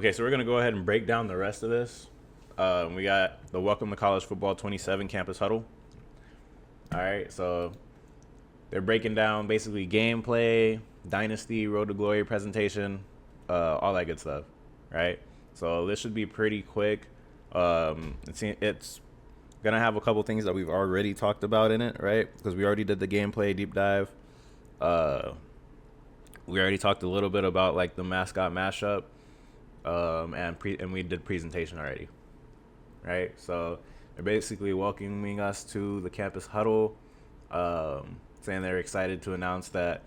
Okay, so we're gonna go ahead and break down the rest of this. We got the Welcome to College Football 27 Campus Huddle. All right, so they're breaking down basically gameplay, Dynasty, Road to Glory presentation, all that good stuff, right? So this should be pretty quick. It's gonna have a couple things that we've already talked about in it, right? Because we already did the gameplay deep dive. We already talked a little bit about like the mascot mashup, and we did presentation already, right? So they're basically welcoming us to the campus huddle, saying they're excited to announce that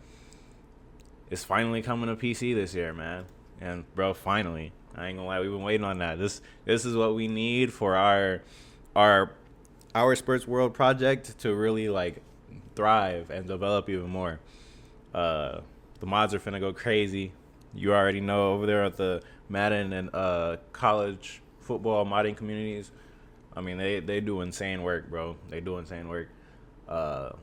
it's finally coming to PC this year, man. And bro, finally, I ain't gonna lie, we've been waiting on that. This is what we need for our sports world project to really like thrive and develop even more. The mods are finna go crazy. You already know over there at the Madden and college football modding communities. I mean, they do insane work, bro. They do insane work. So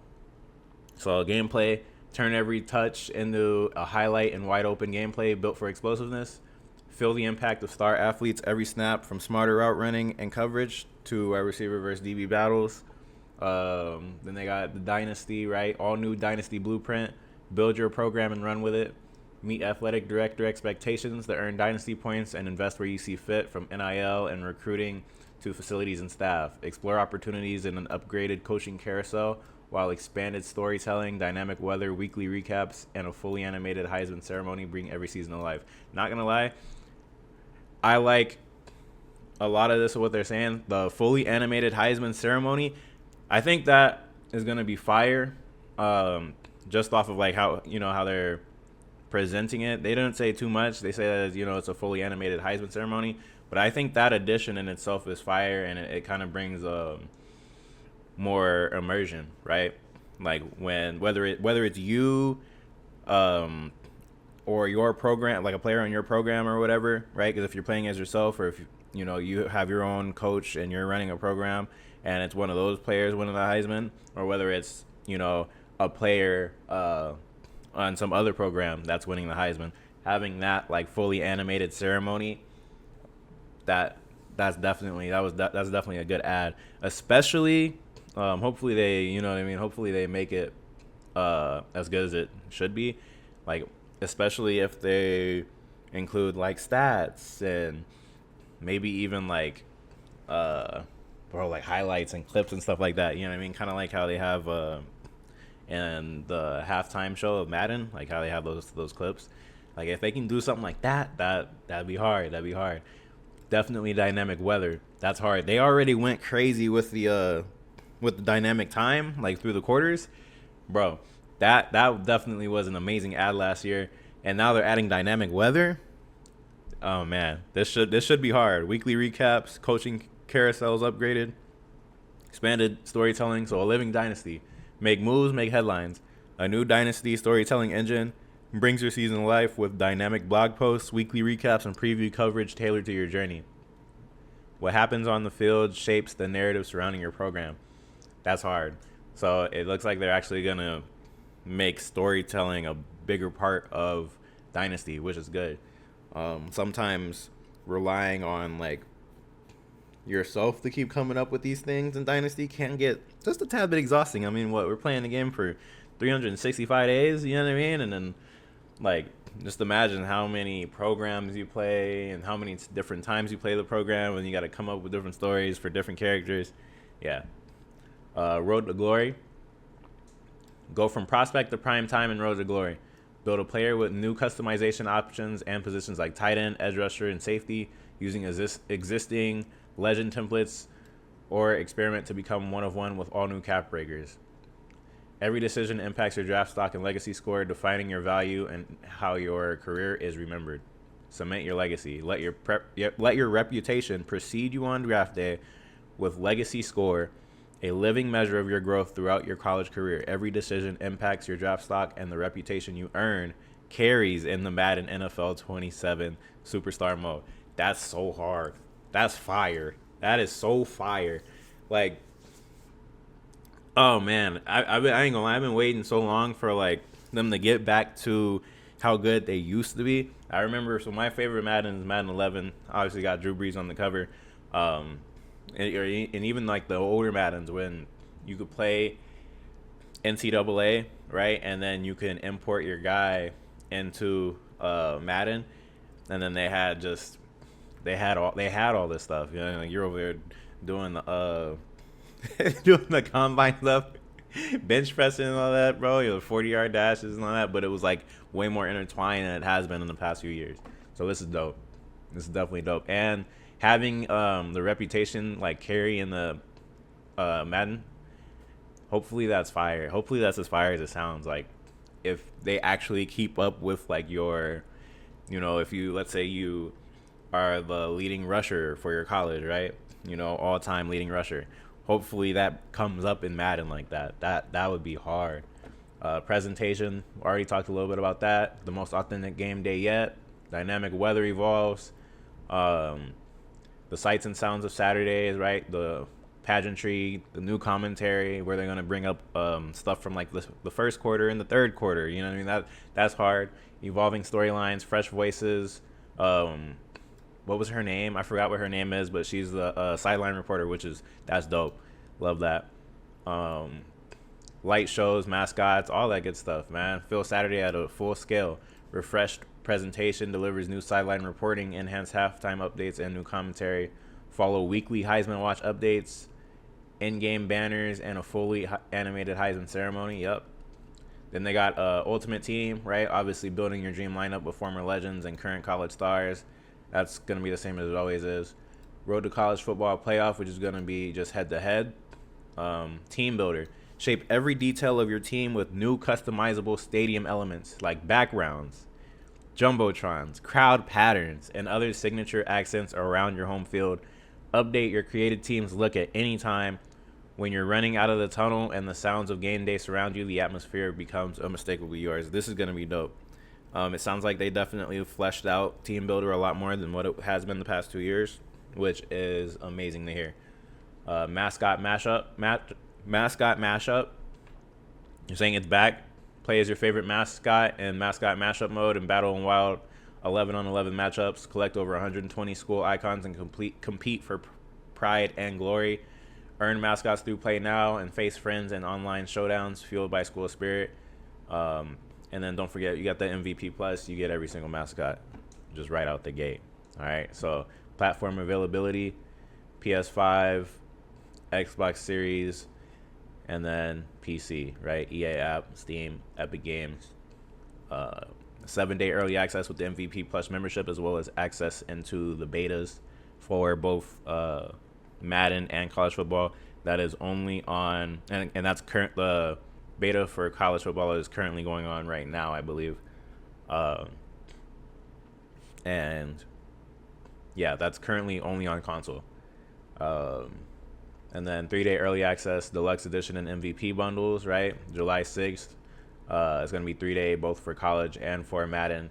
gameplay, turn every touch into a highlight and wide open gameplay built for explosiveness. Feel the impact of star athletes every snap, from smarter route running and coverage to wide receiver versus DB battles. Then they got the Dynasty, right? All new Dynasty blueprint. Build your program and run with it. Meet athletic director expectations to earn Dynasty points and invest where you see fit, from NIL and recruiting to facilities and staff. Explore opportunities in an upgraded coaching carousel, while expanded storytelling, dynamic weather, weekly recaps, and a fully animated Heisman ceremony bring every season to life. Not gonna lie, I like a lot of this, what they're saying. The fully animated Heisman ceremony, I think that is gonna be fire. Just off of like how they're presenting it. They didn't say too much. They say that it's a fully animated Heisman ceremony, but I think that addition in itself is fire, and it kind of brings more immersion, right? Like when whether it's you, or your program, like a player on your program or whatever, right? Because if you're playing as yourself, or if you have your own coach and you're running a program, and it's one of those players winning the Heisman, or whether it's a player on some other program that's winning the Heisman, having that like fully animated ceremony, that's definitely a good ad. Especially, hopefully they, hopefully they make it as good as it should be. Like, especially if they include like stats and maybe even like like highlights and clips and stuff like that. You know what I mean? Kind of like how they have in the halftime show of Madden, like how they have those clips. Like if they can do something like that'd be hard. Definitely dynamic weather. That's hard. They already went crazy with the dynamic time, like through the quarters, bro. That definitely was an amazing ad last year, and now they're adding dynamic weather. Oh man, this should be hard. Weekly recaps, coaching carousels upgraded, expanded storytelling. So a living dynasty. Make moves, make headlines. A new Dynasty storytelling engine brings your season to life with dynamic blog posts, weekly recaps, and preview coverage tailored to your journey. What happens on the field shapes the narrative surrounding your program. That's hard. So it looks like they're actually going to make storytelling a bigger part of Dynasty, which is good. Sometimes relying on like yourself to keep coming up with these things in Dynasty can get just a tad bit exhausting. I mean, we're playing the game for 365 days, you know what I mean? And then like just imagine how many programs you play and how many different times you play the program, and you got to come up with different stories for different characters. Yeah. Road to Glory. Go from prospect to prime time in Road to Glory. Build a player with new customization options and positions like tight end, edge rusher, and safety using existing legend templates, or experiment to become one of one with all new cap breakers. Every decision impacts your draft stock and legacy score, defining your value and how your career is remembered. Cement your legacy. Let your reputation precede you on draft day with legacy score, a living measure of your growth throughout your college career. Every decision impacts your draft stock, and the reputation you earn carries in the Madden NFL 27 Superstar mode. That's so hard. That's fire. That is so fire. Like, oh man, I ain't gonna lie. I've been waiting so long for like them to get back to how good they used to be. I remember, so my favorite Madden is Madden 11. Obviously got Drew Brees on the cover. And even like the older Maddens when you could play NCAA, right? And then you can import your guy into Madden, and then they had all this stuff. You know, like you're over there doing the doing the combine stuff, bench pressing and all that, bro. You know, 40-yard dashes and all that, but it was like way more intertwined than it has been in the past few years. So this is dope. This is definitely dope. And having the reputation like carry in the Madden, hopefully that's fire. Hopefully that's as fire as it sounds. Like if they actually keep up with like your, you know, if you, let's say you are the leading rusher for your college, right? You know, all-time leading rusher. Hopefully that comes up in Madden like that. That would be hard. Presentation, already talked a little bit about that. The most authentic game day yet. Dynamic weather evolves. The sights and sounds of Saturdays, right? The pageantry, the new commentary, where they're gonna bring up stuff from like the first quarter and the third quarter. You know what I mean? That's hard. Evolving storylines, fresh voices. What was her name? I forgot what her name is, but she's the sideline reporter, that's dope. Love that. Light shows, mascots, all that good stuff, man. Phil Saturday at a full scale. Refreshed presentation, delivers new sideline reporting, enhanced halftime updates, and new commentary. Follow weekly Heisman Watch updates, in-game banners, and a fully animated Heisman ceremony. Yep. Then they got Ultimate Team, right? Obviously building your dream lineup with former legends and current college stars. That's going to be the same as it always is. Road to College Football Playoff, which is going to be just head-to-head. Team Builder. Shape every detail of your team with new customizable stadium elements like backgrounds, jumbotrons, crowd patterns, and other signature accents around your home field. Update your created team's look at any time. When you're running out of the tunnel and the sounds of game day surround you, the atmosphere becomes unmistakably yours. This is going to be dope. It sounds like they definitely fleshed out Team Builder a lot more than what it has been the past 2 years, which is amazing to hear. Mascot mashup. You're saying it's back. Play as your favorite mascot in mascot mashup mode and battle in wild 11-on-11 matchups. Collect over 120 school icons and compete for pride and glory. Earn mascots through Play Now and face friends in online showdowns fueled by school spirit. And then don't forget, you got the MVP Plus. You get every single mascot just right out the gate. All right. So platform availability, PS5, Xbox Series, and then PC, right? EA app, Steam, Epic Games. 7-day early access with the MVP Plus membership, as well as access into the betas for both Madden and college football. That is only on, and that's current. The beta for college football is currently going on right now, I believe. And yeah, that's currently only on console. And then 3-day early access, deluxe edition, and MVP bundles, right? July 6th. It's going to be 3-day, both for college and for Madden.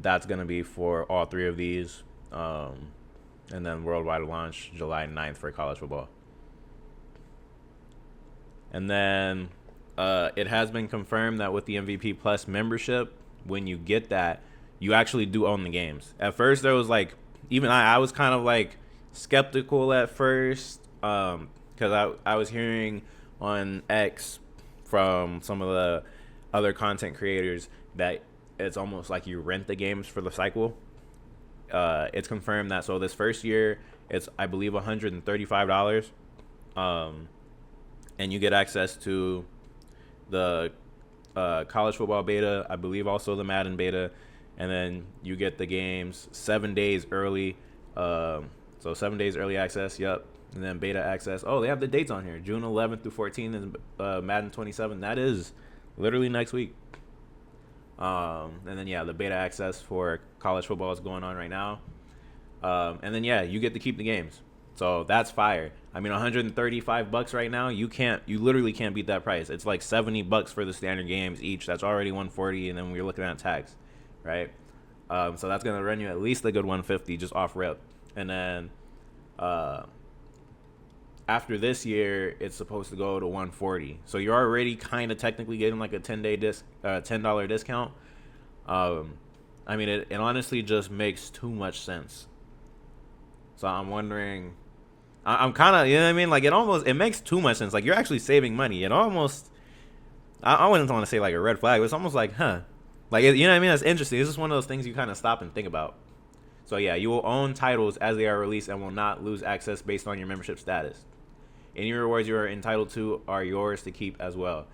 That's going to be for all three of these. And then worldwide launch July 9th for college football. And then it has been confirmed that with the MVP Plus membership, when you get that, you actually do own the games. At first, there was like, even I was kind of like skeptical at first, because I was hearing on X from some of the other content creators that it's almost like you rent the games for the cycle. It's confirmed that, so this first year it's, I believe, $135, and you get access to the college football beta, I believe also the Madden beta, and then you get the games 7 days early. So 7 days early access, yep. And then beta access. Oh, they have the dates on here. June 11th through 14th is Madden 27. That is literally next week. And then, yeah, the beta access for college football is going on right now. And then, yeah, you get to keep the games. So that's fire. I mean, $135 right now, you literally can't beat that price. It's like $70 for the standard games each. That's already $140, and then we're looking at tax, right? So that's going to run you at least a good $150 just off rip. And then after this year, it's supposed to go to $140. So you're already kind of technically getting like a $10 discount. I mean, it honestly just makes too much sense. So I'm wondering, I'm kind of, you know what I mean? Like, it makes too much sense. Like, you're actually saving money. It almost, I wouldn't want to say like a red flag. But it's almost like, huh. Like, you know what I mean? That's interesting. This is one of those things you kind of stop and think about. So yeah, you will own titles as they are released and will not lose access based on your membership status. Any rewards you are entitled to are yours to keep as well.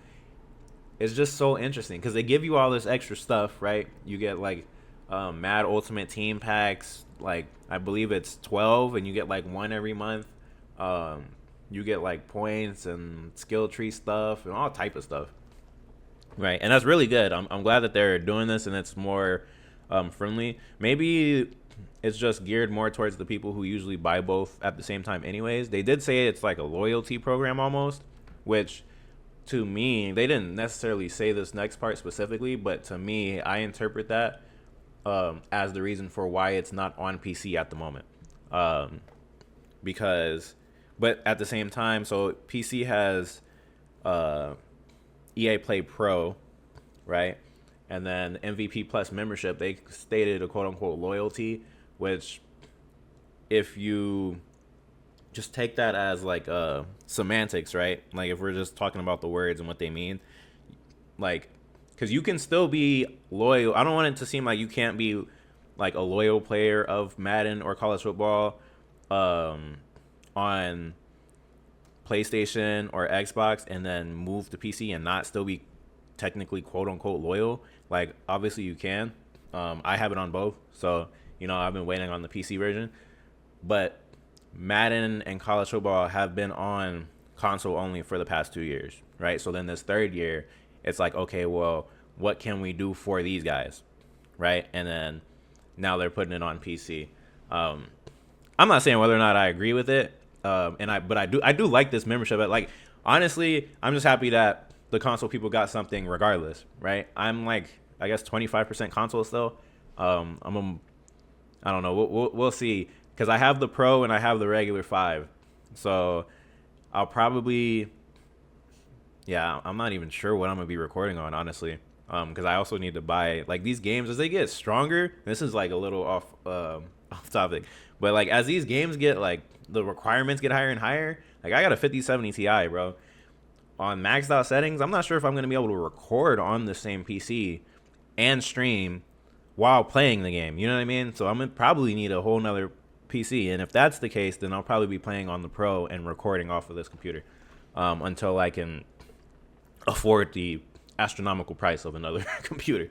It's just so interesting because they give you all this extra stuff, right? You get like Mad Ultimate Team packs, like I believe it's 12, and you get like one every month. You get like points and skill tree stuff and all type of stuff, right? And that's really good. I'm glad that they're doing this and it's more friendly. Maybe it's just geared more towards the people who usually buy both at the same time anyways. They did say it's like a loyalty program almost, which to me, they didn't necessarily say this next part specifically, but to me, I interpret that as the reason for why it's not on PC at the moment. Because, but at the same time, so PC has EA Play Pro, right? And then MVP Plus membership, they stated a quote unquote loyalty, which if you just take that as like semantics, right? Like if we're just talking about the words and what they mean, like, because you can still be loyal. I don't want it to seem like you can't be like a loyal player of Madden or college football on PlayStation or Xbox and then move to PC and not still be technically quote unquote loyal. Like obviously you can. I have it on both, so I've been waiting on the PC version, but Madden and college football have been on console only for the past 2 years, right? So then this third year, it's like, okay, well, what can we do for these guys, right? And then now they're putting it on PC. I'm not saying whether or not I agree with it, but I do like this membership. But like honestly, I'm just happy that the console people got something regardless, right? I'm like I guess 25% console still. I don't know. We'll see. Because I have the Pro and I have the regular 5. So I'll probably, I'm not even sure what I'm going to be recording on, honestly. Because I also need to buy, like, these games, as they get stronger, this is, like, a little off topic. But, like, as these games get, like, the requirements get higher and higher, like, I got a 5070 Ti, bro. On maxed out settings, I'm not sure if I'm going to be able to record on the same PC and stream while playing the game. You know what I mean? So I'm going to probably need a whole nother PC, and if that's the case, then I'll probably be playing on the Pro and recording off of this computer until I can afford the astronomical price of another computer,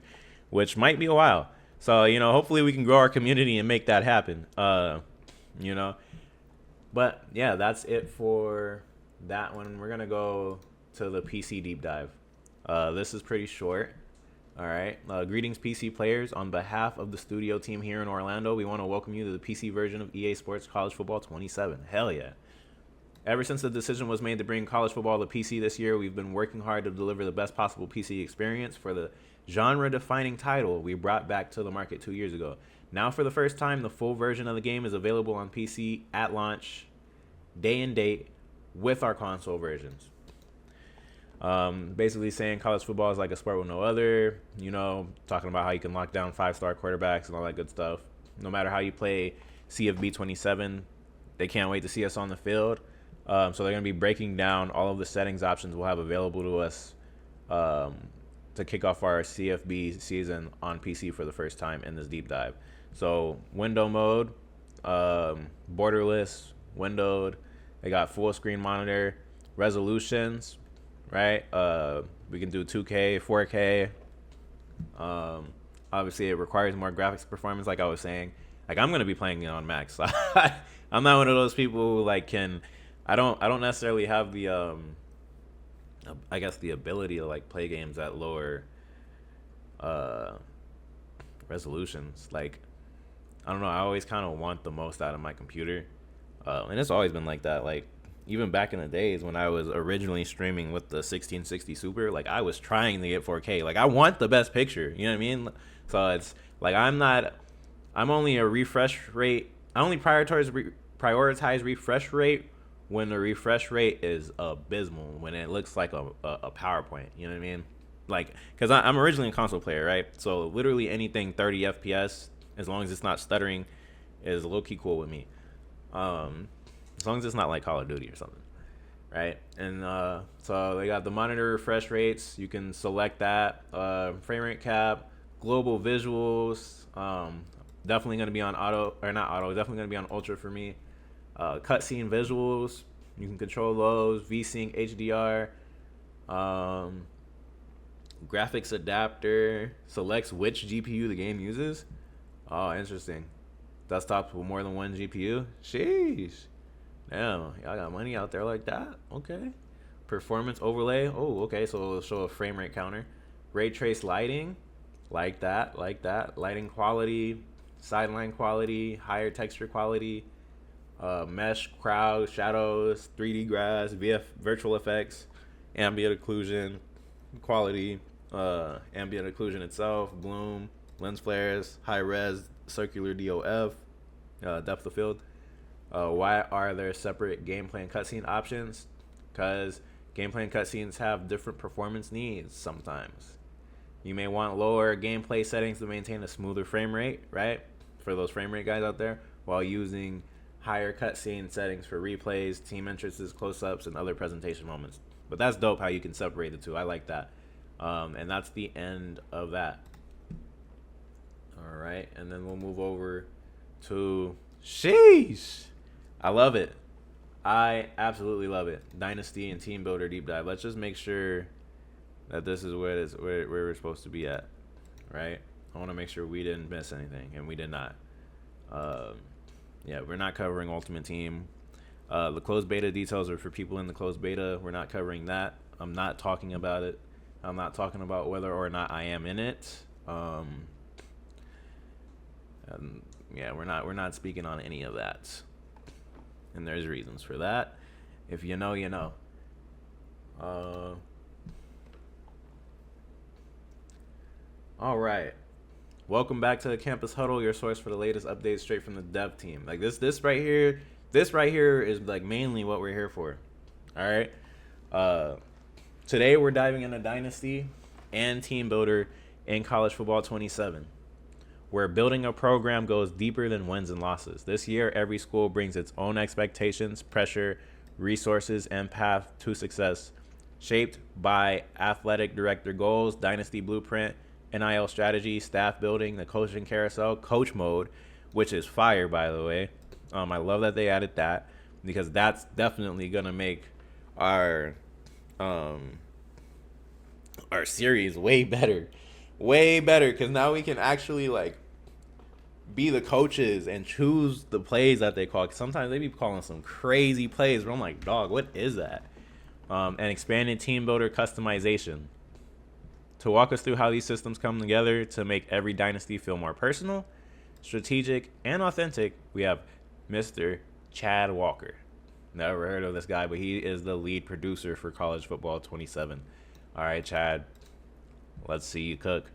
which might be a while. So hopefully we can grow our community and make that happen. But yeah, that's it for that one. We're gonna go to the PC deep dive. This is pretty short. All right. Greetings, PC players. On behalf of the studio team here in Orlando, we want to welcome you to the PC version of EA Sports College Football 27. Hell yeah. Ever since the decision was made to bring college football to PC this year, we've been working hard to deliver the best possible PC experience for the genre-defining title we brought back to the market 2 years ago. Now, for the first time, the full version of the game is available on PC at launch, day and date, with our console versions. Basically saying college football is like a sport with no other, talking about how you can lock down 5-star quarterbacks and all that good stuff. No matter how you play CFB 27, they can't wait to see us on the field. So they're going to be breaking down all of the settings options we'll have available to us to kick off our CFB season on PC for the first time in this deep dive. So window mode, borderless, windowed. They got full screen monitor, resolutions, right? We can do 2K, 4K. Obviously, it requires more graphics performance, like I was saying. Like, I'm going to be playing it on max. I'm not one of those people who, like, I don't necessarily have the, I guess, the ability to, like, play games at lower resolutions. Like, I don't know. I always kind of want the most out of my computer. And it's always been like that. Like, even back in the days when I was originally streaming with the 1660 Super, like, I was trying to get 4K. Like, I want the best picture. You know what I mean? So it's like I'm only a refresh rate. I only prioritize refresh rate when the refresh rate is abysmal, when it looks like a PowerPoint. You know what I mean? like, because I'm originally a console player, right? So literally anything 30 FPS, as long as it's not stuttering, is low key cool with me. As long as it's not like Call of Duty or something, right? And so they got the monitor refresh rates. You can select that. Frame rate cap, global visuals. Definitely gonna be on auto, or not auto. Definitely gonna be on ultra for me. Cutscene visuals. You can control those. VSync, HDR. Graphics adapter selects which GPU the game uses. Oh, interesting. Desktops with more than one GPU. Sheesh. Damn, y'all got money out there like that. Okay. Performance overlay. Oh, okay. So it'll show a frame rate counter. Ray trace lighting. Like that. Like that. Lighting quality. Sideline quality. Higher texture quality. Mesh, crowd, shadows, 3D grass, virtual effects, ambient occlusion, quality, ambient occlusion itself, bloom, lens flares, high res, circular DOF, depth of field. Why are there separate gameplay and cutscene options? Because gameplay and cutscenes have different performance needs sometimes. You may want lower gameplay settings to maintain a smoother frame rate, right? For those frame rate guys out there, while using higher cutscene settings for replays, team entrances, close-ups, and other presentation moments. But that's dope how you can separate the two. I like that. And that's the end of that. All right, and then we'll move over to sheesh. I love it. I absolutely love it. Dynasty and Team Builder deep dive. Let's just make sure that this is where we're supposed to be at, right? I want to make sure we didn't miss anything, and we did not. Yeah, we're not covering Ultimate Team. The closed beta details are for people in the closed beta. We're not covering that. I'm not talking about it. I'm not talking about whether or not I am in it. Yeah, we're not speaking on any of that. And there's reasons for that. If you know, you know. All right. Welcome back to the Campus Huddle, your source for the latest updates straight from the dev team. Like this right here is like mainly what we're here for. All right. Today we're diving into Dynasty and Team Builder in College Football 27, where building a program goes deeper than wins and losses. This year, every school brings its own expectations, pressure, resources, and path to success, shaped by athletic director goals, Dynasty blueprint, NIL strategy, staff building, the coaching carousel, coach mode, which is fire, by the way. I love that they added that, because that's definitely gonna make our series way better, because now we can actually like be the coaches and choose the plays that they call. 'Cause sometimes they be calling some crazy plays, but I'm like, dog, what is that? And expanded team builder customization. To walk us through how these systems come together to make every dynasty feel more personal, strategic, and authentic, we have Mr. Chad Walker. Never heard of this guy, but he is the lead producer for College Football 27. All right, Chad, let's see you cook.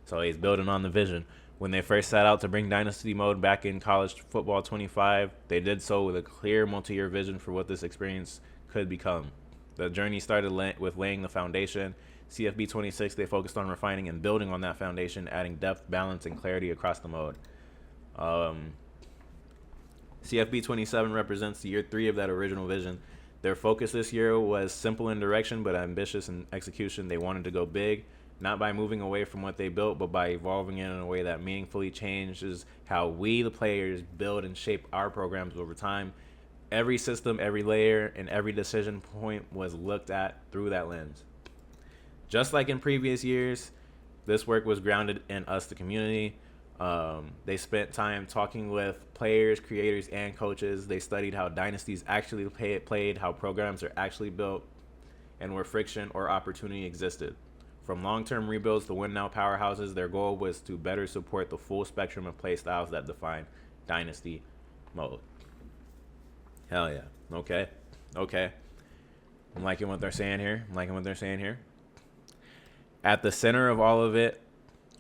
So he's building on the vision. When they first set out to bring Dynasty mode back in College Football 25, they did so with a clear multi-year vision for what this experience could become. The journey started with laying the foundation. CFB 26, they focused on refining and building on that foundation, adding depth, balance, and clarity across the mode. CFB 27 represents the year 3 of that original vision. Their focus this year was simple in direction, but ambitious in execution. They wanted to go big, not by moving away from what they built, but by evolving it in a way that meaningfully changes how we, the players, build and shape our programs over time. Every system, every layer, and every decision point was looked at through that lens. Just like in previous years, this work was grounded in us, the community. They spent time talking with players, creators, and coaches. They studied how dynasties actually played, how programs are actually built, and where friction or opportunity existed. From long-term rebuilds to win-now powerhouses, their goal was to better support the full spectrum of play styles that define dynasty mode. Hell yeah. Okay. I'm liking what they're saying here. At the center of all of it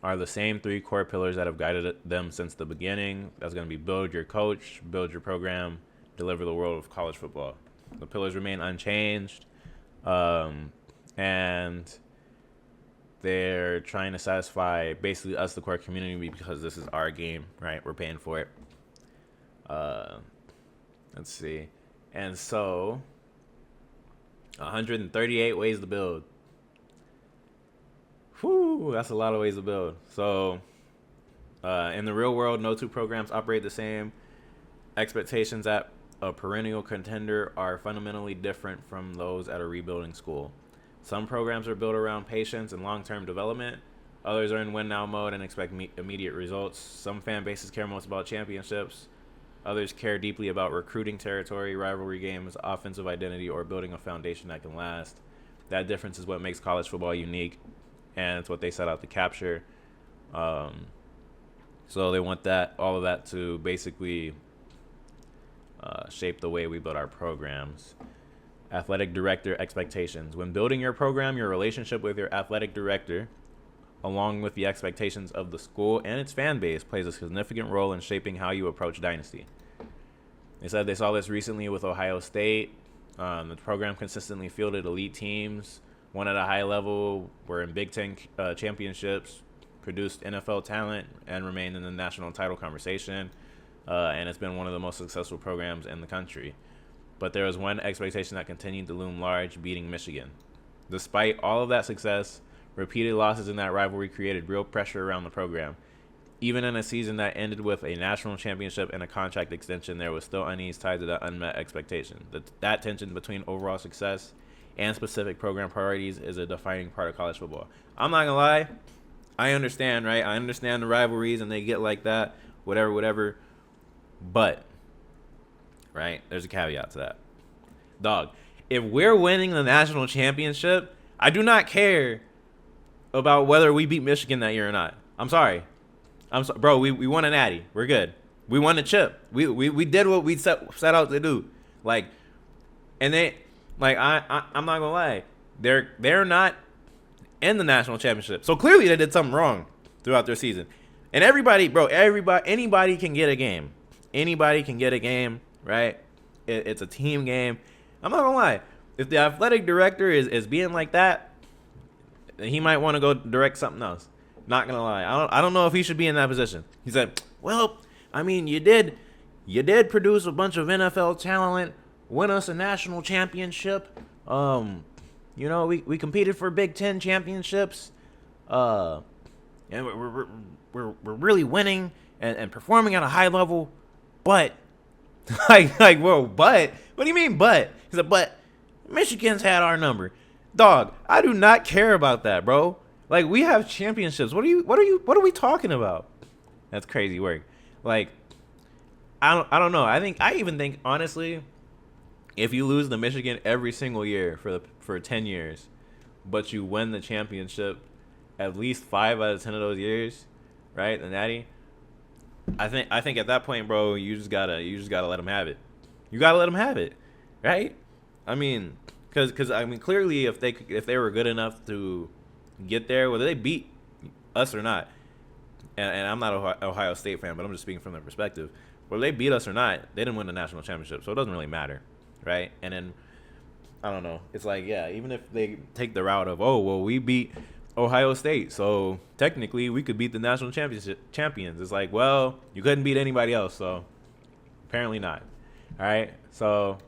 are the same 3 core pillars that have guided them since the beginning. That's going to be build your coach, build your program, deliver the world of college football. The pillars remain unchanged. And they're trying to satisfy basically us, the core community, because this is our game, right? We're paying for it. Let's see. And so 138 ways to build. Whew, that's a lot of ways to build. So in the real world, no two programs operate the same. Expectations at a perennial contender are fundamentally different from those at a rebuilding school. Some programs are built around patience and long-term development. Others are in win-now mode and expect immediate results. Some fan bases care most about championships. Others care deeply about recruiting territory, rivalry games, offensive identity, or building a foundation that can last. That difference is what makes college football unique, and it's what they set out to capture. So they want all of that to basically shape the way we build our programs. Athletic director expectations. When building your program, your relationship with your athletic director, along with the expectations of the school and its fan base, plays a significant role in shaping how you approach Dynasty. They said they saw this recently with Ohio State. The program consistently fielded elite teams, won at a high level, were in Big Ten championships, produced NFL talent, and remained in the national title conversation. And it's been one of the most successful programs in the country. But there was one expectation that continued to loom large, beating Michigan. Despite all of that success, repeated losses in that rivalry created real pressure around the program. Even in a season that ended with a national championship and a contract extension, there was still unease tied to that unmet expectation. That tension between overall success and specific program priorities is a defining part of college football. I'm not going to lie. I understand, right? I understand the rivalries and they get like that, whatever. But, right, there's a caveat to that. Dog, if we're winning the national championship, I do not care about whether we beat Michigan that year or not. I'm sorry. Bro, we won a natty. We're good. We won a chip. We did what we set out to do. Like, and they, like, I'm not gonna lie. They're not in the national championship. So clearly they did something wrong throughout their season. And anybody can get a game. Anybody can get a game, right? It's a team game. I'm not gonna lie. If the athletic director is being like that, he might want to go direct something else. Not gonna lie. I don't know if he should be in that position. He said, well, I mean, you did produce a bunch of NFL talent, win us a national championship. We competed for Big Ten championships. And we're really winning and performing at a high level. But whoa, but what do you mean but? He said, but Michigan's had our number. Dog, I do not care about that, bro. Like, we have championships. What are we talking about? That's crazy work. Like, I don't know. I even think honestly, if you lose to Michigan every single year for 10 years, but you win the championship at least 5 out of 10 of those years, right? The natty. I think at that point, bro, you just gotta let them have it. You gotta let them have it, right? I mean, because clearly if they were good enough to get there, whether they beat us or not, and I'm not an Ohio State fan, but I'm just speaking from their perspective. Whether they beat us or not, they didn't win the national championship, so it doesn't really matter, right? And then I don't know. It's like, yeah, even if they take the route of, oh well, we beat Ohio State, so technically we could beat the national champions. It's like, well, you couldn't beat anybody else, so apparently not. All right, so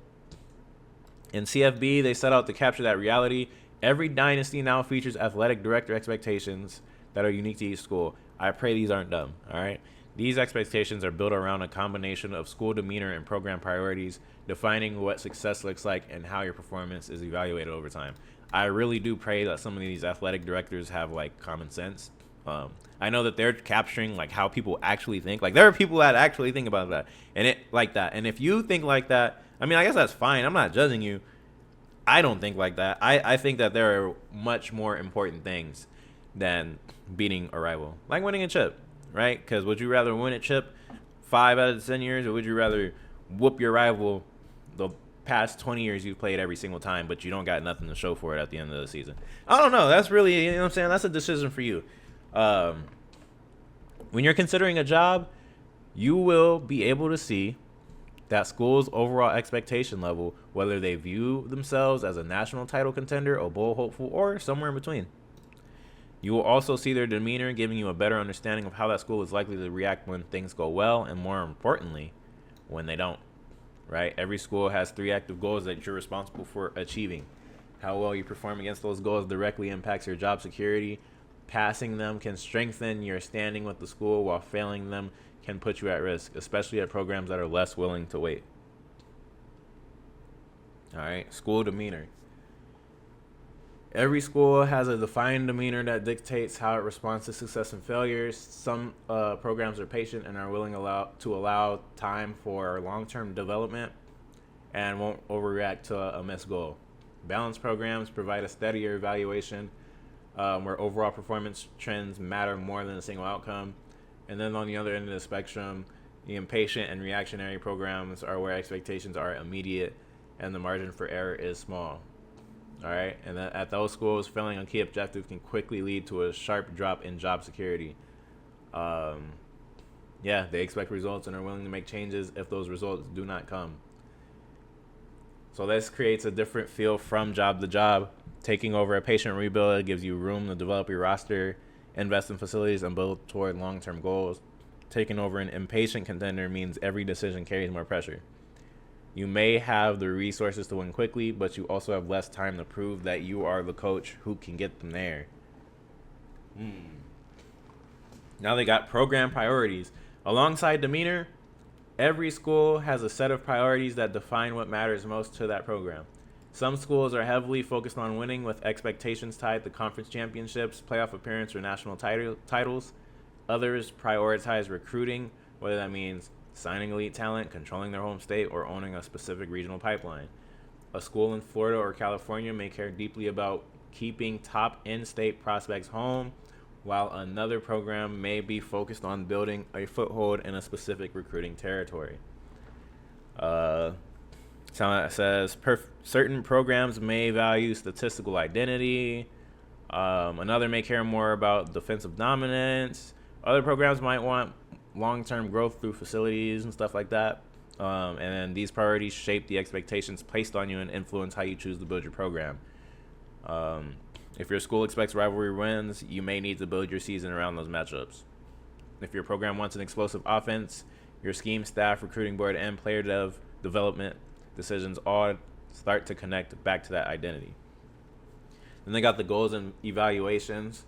in CFB, they set out to capture that reality. Every dynasty now features athletic director expectations that are unique to each school. I pray these aren't dumb, all right? These expectations are built around a combination of school demeanor and program priorities, defining what success looks like and how your performance is evaluated over time. I really do pray that some of these athletic directors have, like, common sense. I know that they're capturing, like, how people actually think. Like, there are people that actually think about that, and it like that. And if you think like that, I mean, I guess that's fine. I'm not judging you. I don't think like that. I think that there are much more important things than beating a rival, like winning a chip, right? Because would you rather win a chip 5 out of the 10 years, or would you rather whoop your rival the past 20 years you've played every single time, but you don't got nothing to show for it at the end of the season? I don't know. That's really, you know what I'm saying? That's a decision for you. When you're considering a job, you will be able to see that school's overall expectation level, whether they view themselves as a national title contender, a bowl hopeful, or somewhere in between. You will also see their demeanor, giving you a better understanding of how that school is likely to react when things go well, and more importantly, when they don't. Right? Every school has 3 active goals that you're responsible for achieving. How well you perform against those goals directly impacts your job security. Passing them can strengthen your standing with the school, while failing them can put you at risk, especially at programs that are less willing to wait. All right, school demeanor. Every school has a defined demeanor that dictates how it responds to success and failures. Some programs are patient and are willing to allow time for long-term development and won't overreact to a missed goal. Balanced programs provide a steadier evaluation where overall performance trends matter more than a single outcome. And then on the other end of the spectrum, the impatient and reactionary programs are where expectations are immediate and the margin for error is small. All right, and at those schools, failing a key objective can quickly lead to a sharp drop in job security. They expect results and are willing to make changes if those results do not come. So this creates a different feel from job to job. Taking over a patient rebuild gives you room to develop your roster, invest in facilities, and build toward long-term goals. Taking over an impatient contender means every decision carries more pressure. You may have the resources to win quickly, but you also have less time to prove that you are the coach who can get them there. Now they got program priorities. Alongside demeanor, every school has a set of priorities that define what matters most to that program. Some schools are heavily focused on winning, with expectations tied to conference championships, playoff appearance, or national titles. Others prioritize recruiting, whether that means signing elite talent, controlling their home state, or owning a specific regional pipeline. A school in Florida or California may care deeply about keeping top in-state prospects home, while another program may be focused on building a foothold in a specific recruiting territory. Says certain programs may value statistical identity. Another may care more about defensive dominance. Other programs might want long-term growth through facilities and stuff like that. And then these priorities shape the expectations placed on you and influence how you choose to build your program. If your school expects rivalry wins, you may need to build your season around those matchups. If your program wants an explosive offense, your scheme, staff, recruiting board, and player development decisions all start to connect back to that identity. Then they got the goals and evaluations.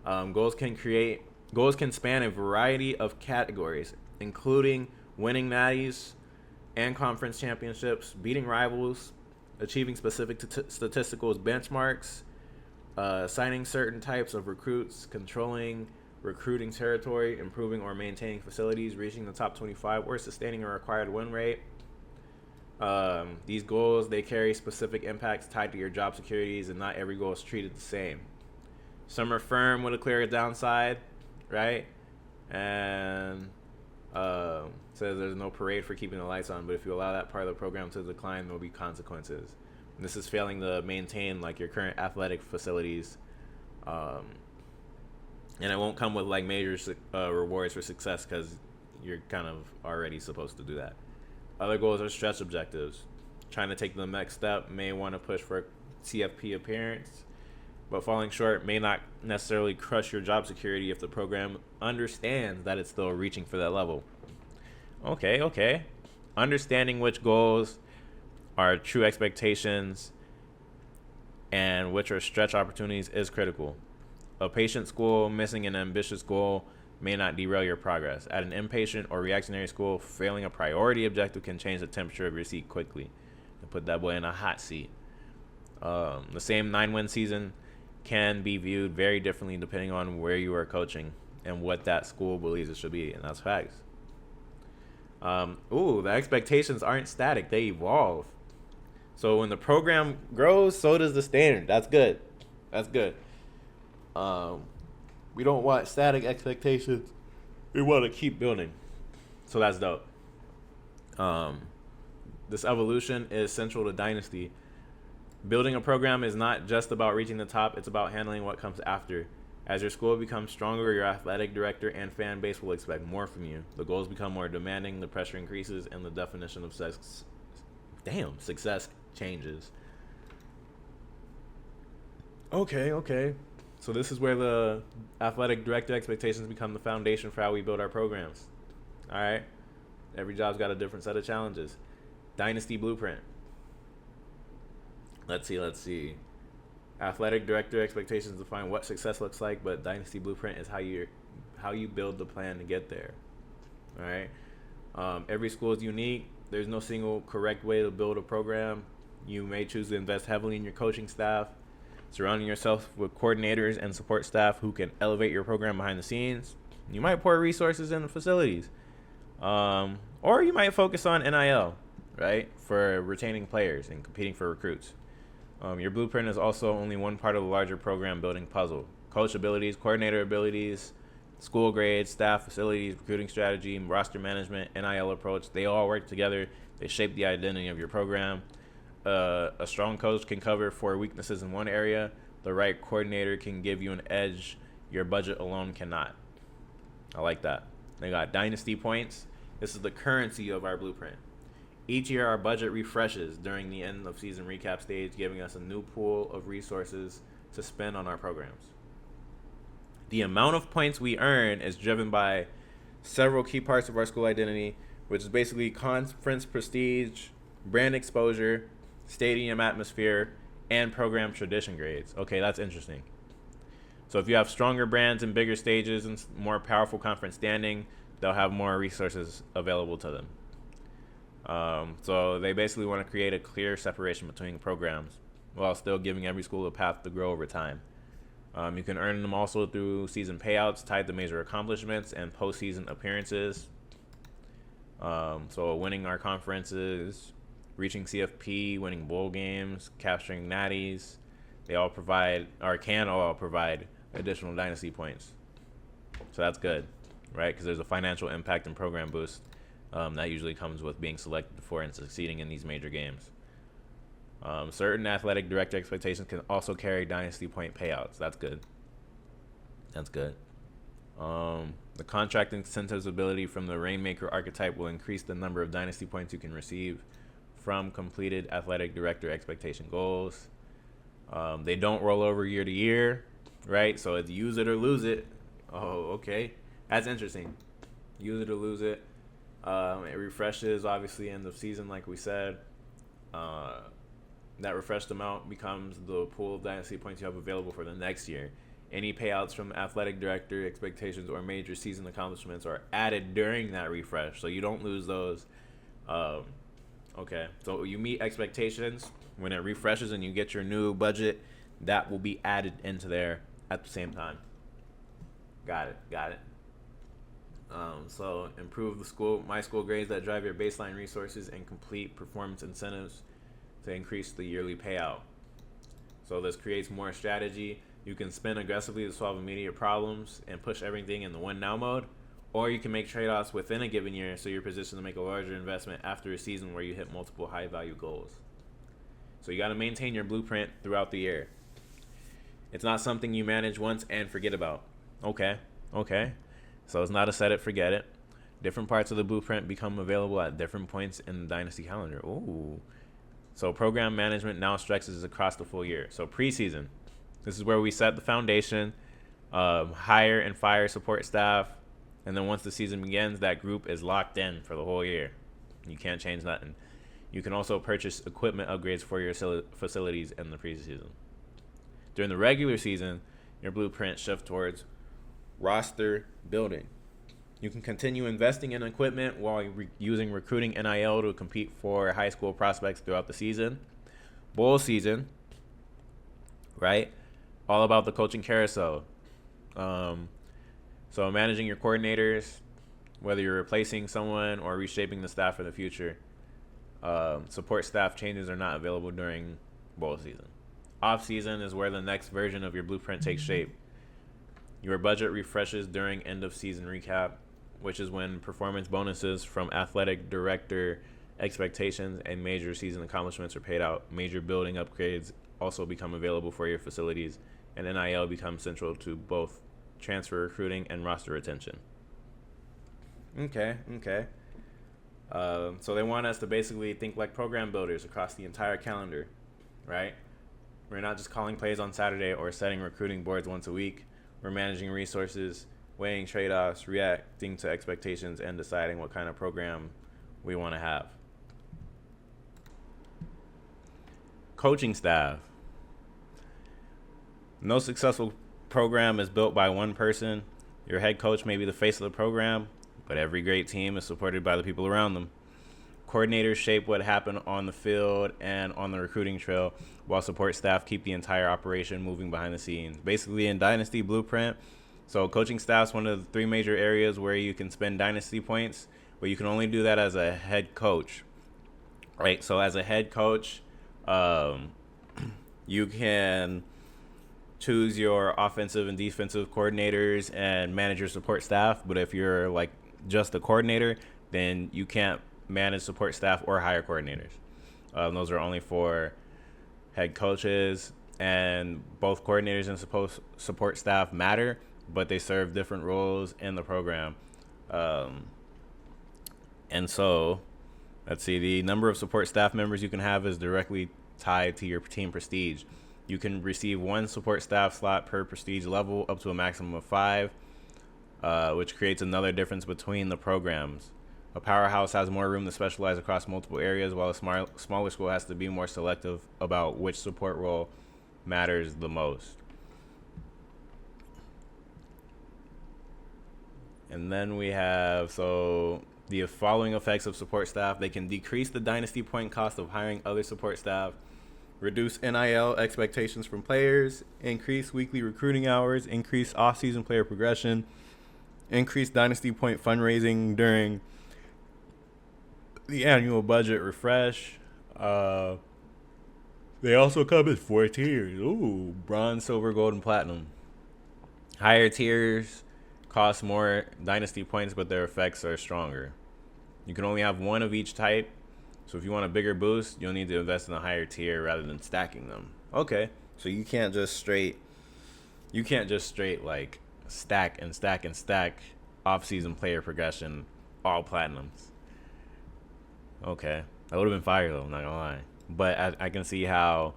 Goals can span a variety of categories, including winning natties and conference championships, beating rivals, achieving specific statistical benchmarks, signing certain types of recruits, controlling recruiting territory, improving or maintaining facilities, reaching the top 25, or sustaining a required win rate. These goals, they carry specific impacts tied to your job securities, and not every goal is treated the same. Some are firm with a clear downside, right? And says there's no parade for keeping the lights on, but if you allow that part of the program to decline, there will be consequences. And this is failing to maintain like your current athletic facilities, and it won't come with like major rewards for success because you're kind of already supposed to do that. Other goals are stretch objectives. Trying to take the next step, may want to push for a CFP appearance, but falling short may not necessarily crush your job security if the program understands that it's still reaching for that level. Okay. Understanding which goals are true expectations and which are stretch opportunities is critical. A patient school missing an ambitious goal may not derail your progress. At an impatient or reactionary school, failing a priority objective can change the temperature of your seat quickly and put that boy in a hot seat. The same 9-win season can be viewed very differently depending on where you are coaching and what that school believes it should be, and that's facts. The expectations aren't static, they evolve. So when the program grows, so does the standard. That's good. We don't want static expectations. We want to keep building. So that's dope. This evolution is central to Dynasty. Building a program is not just about reaching the top, it's about handling what comes after. As your school becomes stronger, your athletic director and fan base will expect more from you. The goals become more demanding, the pressure increases, and the definition of success changes. Okay. So this is where the athletic director expectations become the foundation for how we build our programs. All right. Every job's got a different set of challenges. Dynasty blueprint. Let's see. Athletic director expectations define what success looks like, but Dynasty blueprint is how you build the plan to get there. All right. Every school is unique. There's no single correct way to build a program. You may choose to invest heavily in your coaching staff, surrounding yourself with coordinators and support staff who can elevate your program behind the scenes. You might pour resources into facilities, or you might focus on NIL, right, for retaining players and competing for recruits. Your blueprint is also only one part of the larger program building puzzle. Coach abilities, coordinator abilities, school grades, staff, facilities, recruiting strategy, roster management, NIL approach, they all work together. They shape the identity of your program. A strong coach can cover 4 weaknesses in one area. The right coordinator can give you an edge your budget alone cannot. I like that. They got Dynasty points. This is the currency of our blueprint. Each year, our budget refreshes during the end of season recap stage, giving us a new pool of resources to spend on our programs. The amount of points we earn is driven by several key parts of our school identity, which is basically conference prestige, brand exposure, stadium atmosphere, and program tradition grades. Okay, that's interesting. So if you have stronger brands and bigger stages and more powerful conference standing, they'll have more resources available to them. So they basically want to create a clear separation between programs while still giving every school a path to grow over time. You can earn them also through season payouts tied to major accomplishments and postseason appearances. So winning our conferences, reaching CFP, winning bowl games, capturing natties, they all provide, or can all provide, additional Dynasty points. So that's good, right? Because there's a financial impact and program boost that usually comes with being selected for and succeeding in these major games. Certain athletic director expectations can also carry Dynasty point payouts. That's good. The contract incentives ability from the Rainmaker archetype will increase the number of Dynasty points you can receive from completed athletic director expectation goals. They don't roll over year to year, right? So it's use it or lose it. Oh, okay. That's interesting. Use it or lose it. It refreshes, obviously, end of season, like we said. That refreshed amount becomes the pool of Dynasty points you have available for the next year. Any payouts from athletic director expectations or major season accomplishments are added during that refresh, so you don't lose those. Okay, so you meet expectations when it refreshes and you get your new budget, that will be added into there at the same time. Got it. So improve my school grades that drive your baseline resources and complete performance incentives to increase the yearly payout. So this creates more strategy. You can spend aggressively to solve immediate problems and push everything in the win now mode, or you can make trade-offs within a given year so you're positioned to make a larger investment after a season where you hit multiple high-value goals. So you got to maintain your blueprint throughout the year. It's not something you manage once and forget about. Okay. So it's not a set it, forget it. Different parts of the blueprint become available at different points in the Dynasty calendar. Ooh. So program management now stretches across the full year. So preseason, this is where we set the foundation, hire and fire support staff, and then once the season begins, that group is locked in for the whole year. You can't change nothing. You can also purchase equipment upgrades for your facilities in the preseason. During the regular season, your blueprint shifts towards roster building. You can continue investing in equipment while using recruiting NIL to compete for high school prospects throughout the season. Bowl season, right? All about the coaching carousel. So managing your coordinators, whether you're replacing someone or reshaping the staff for the future. Support staff changes are not available during bowl season. Off season is where the next version of your blueprint takes shape. Your budget refreshes during end of season recap, which is when performance bonuses from athletic director expectations and major season accomplishments are paid out. Major building upgrades also become available for your facilities, and NIL becomes central to both transfer recruiting and roster retention. Okay. So they want us to basically think like program builders across the entire calendar, right? We're not just calling plays on Saturday or setting recruiting boards once a week. We're managing resources, weighing trade-offs, reacting to expectations, and deciding what kind of program we want to have. Coaching staff. No successful program is built by one person. Your head coach may be the face of the program, but every great team is supported by the people around them. Coordinators shape what happened on the field and on the recruiting trail, while support staff keep the entire operation moving behind the scenes. Basically, in Dynasty Blueprint, so coaching staff is one of the three major areas where you can spend Dynasty points, but you can only do that as a head coach, right? So as a head coach, you can choose your offensive and defensive coordinators and manage your support staff, but if you're like just a coordinator, then you can't manage support staff or hire coordinators. Those are only for head coaches, and both coordinators and support staff matter, but they serve different roles in the program. And so, let's see, the number of support staff members you can have is directly tied to your team prestige. You can receive one support staff slot per prestige level up to a maximum of 5, which creates another difference between the programs. A powerhouse has more room to specialize across multiple areas, while a smaller school has to be more selective about which support role matters the most. And then we have, the following effects of support staff. They can decrease the Dynasty point cost of hiring other support staff, reduce NIL expectations from players, increase weekly recruiting hours, increase off-season player progression, increase Dynasty point fundraising during the annual budget refresh. They also come in 4 tiers. Ooh, bronze, silver, gold, and platinum. Higher tiers cost more Dynasty points, but their effects are stronger. You can only have one of each type. So if you want a bigger boost, you'll need to invest in a higher tier rather than stacking them. Okay. So you can't just straight like stack and stack and stack off-season player progression, all platinums. Okay. That would have been fire though, I'm not gonna lie. But I can see how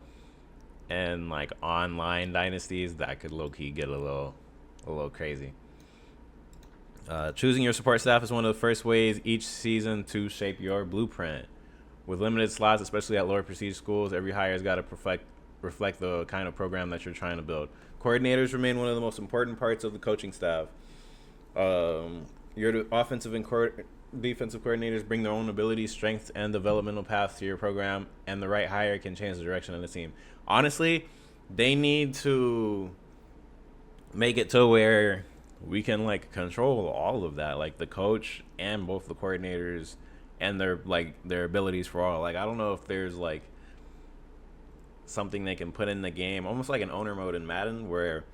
in like online dynasties that could low-key get a little crazy. Choosing your support staff is one of the first ways each season to shape your blueprint. With limited slots, especially at lower prestige schools, every hire has got to reflect the kind of program that you're trying to build. Coordinators remain one of the most important parts of the coaching staff. Your offensive and defensive coordinators bring their own abilities, strengths, and developmental paths to your program, and the right hire can change the direction of the team. Honestly, they need to make it to where we can like control all of that, like the coach and both the coordinators and their abilities for all. Like, I don't know if there's like something they can put in the game, almost like an owner mode in Madden, where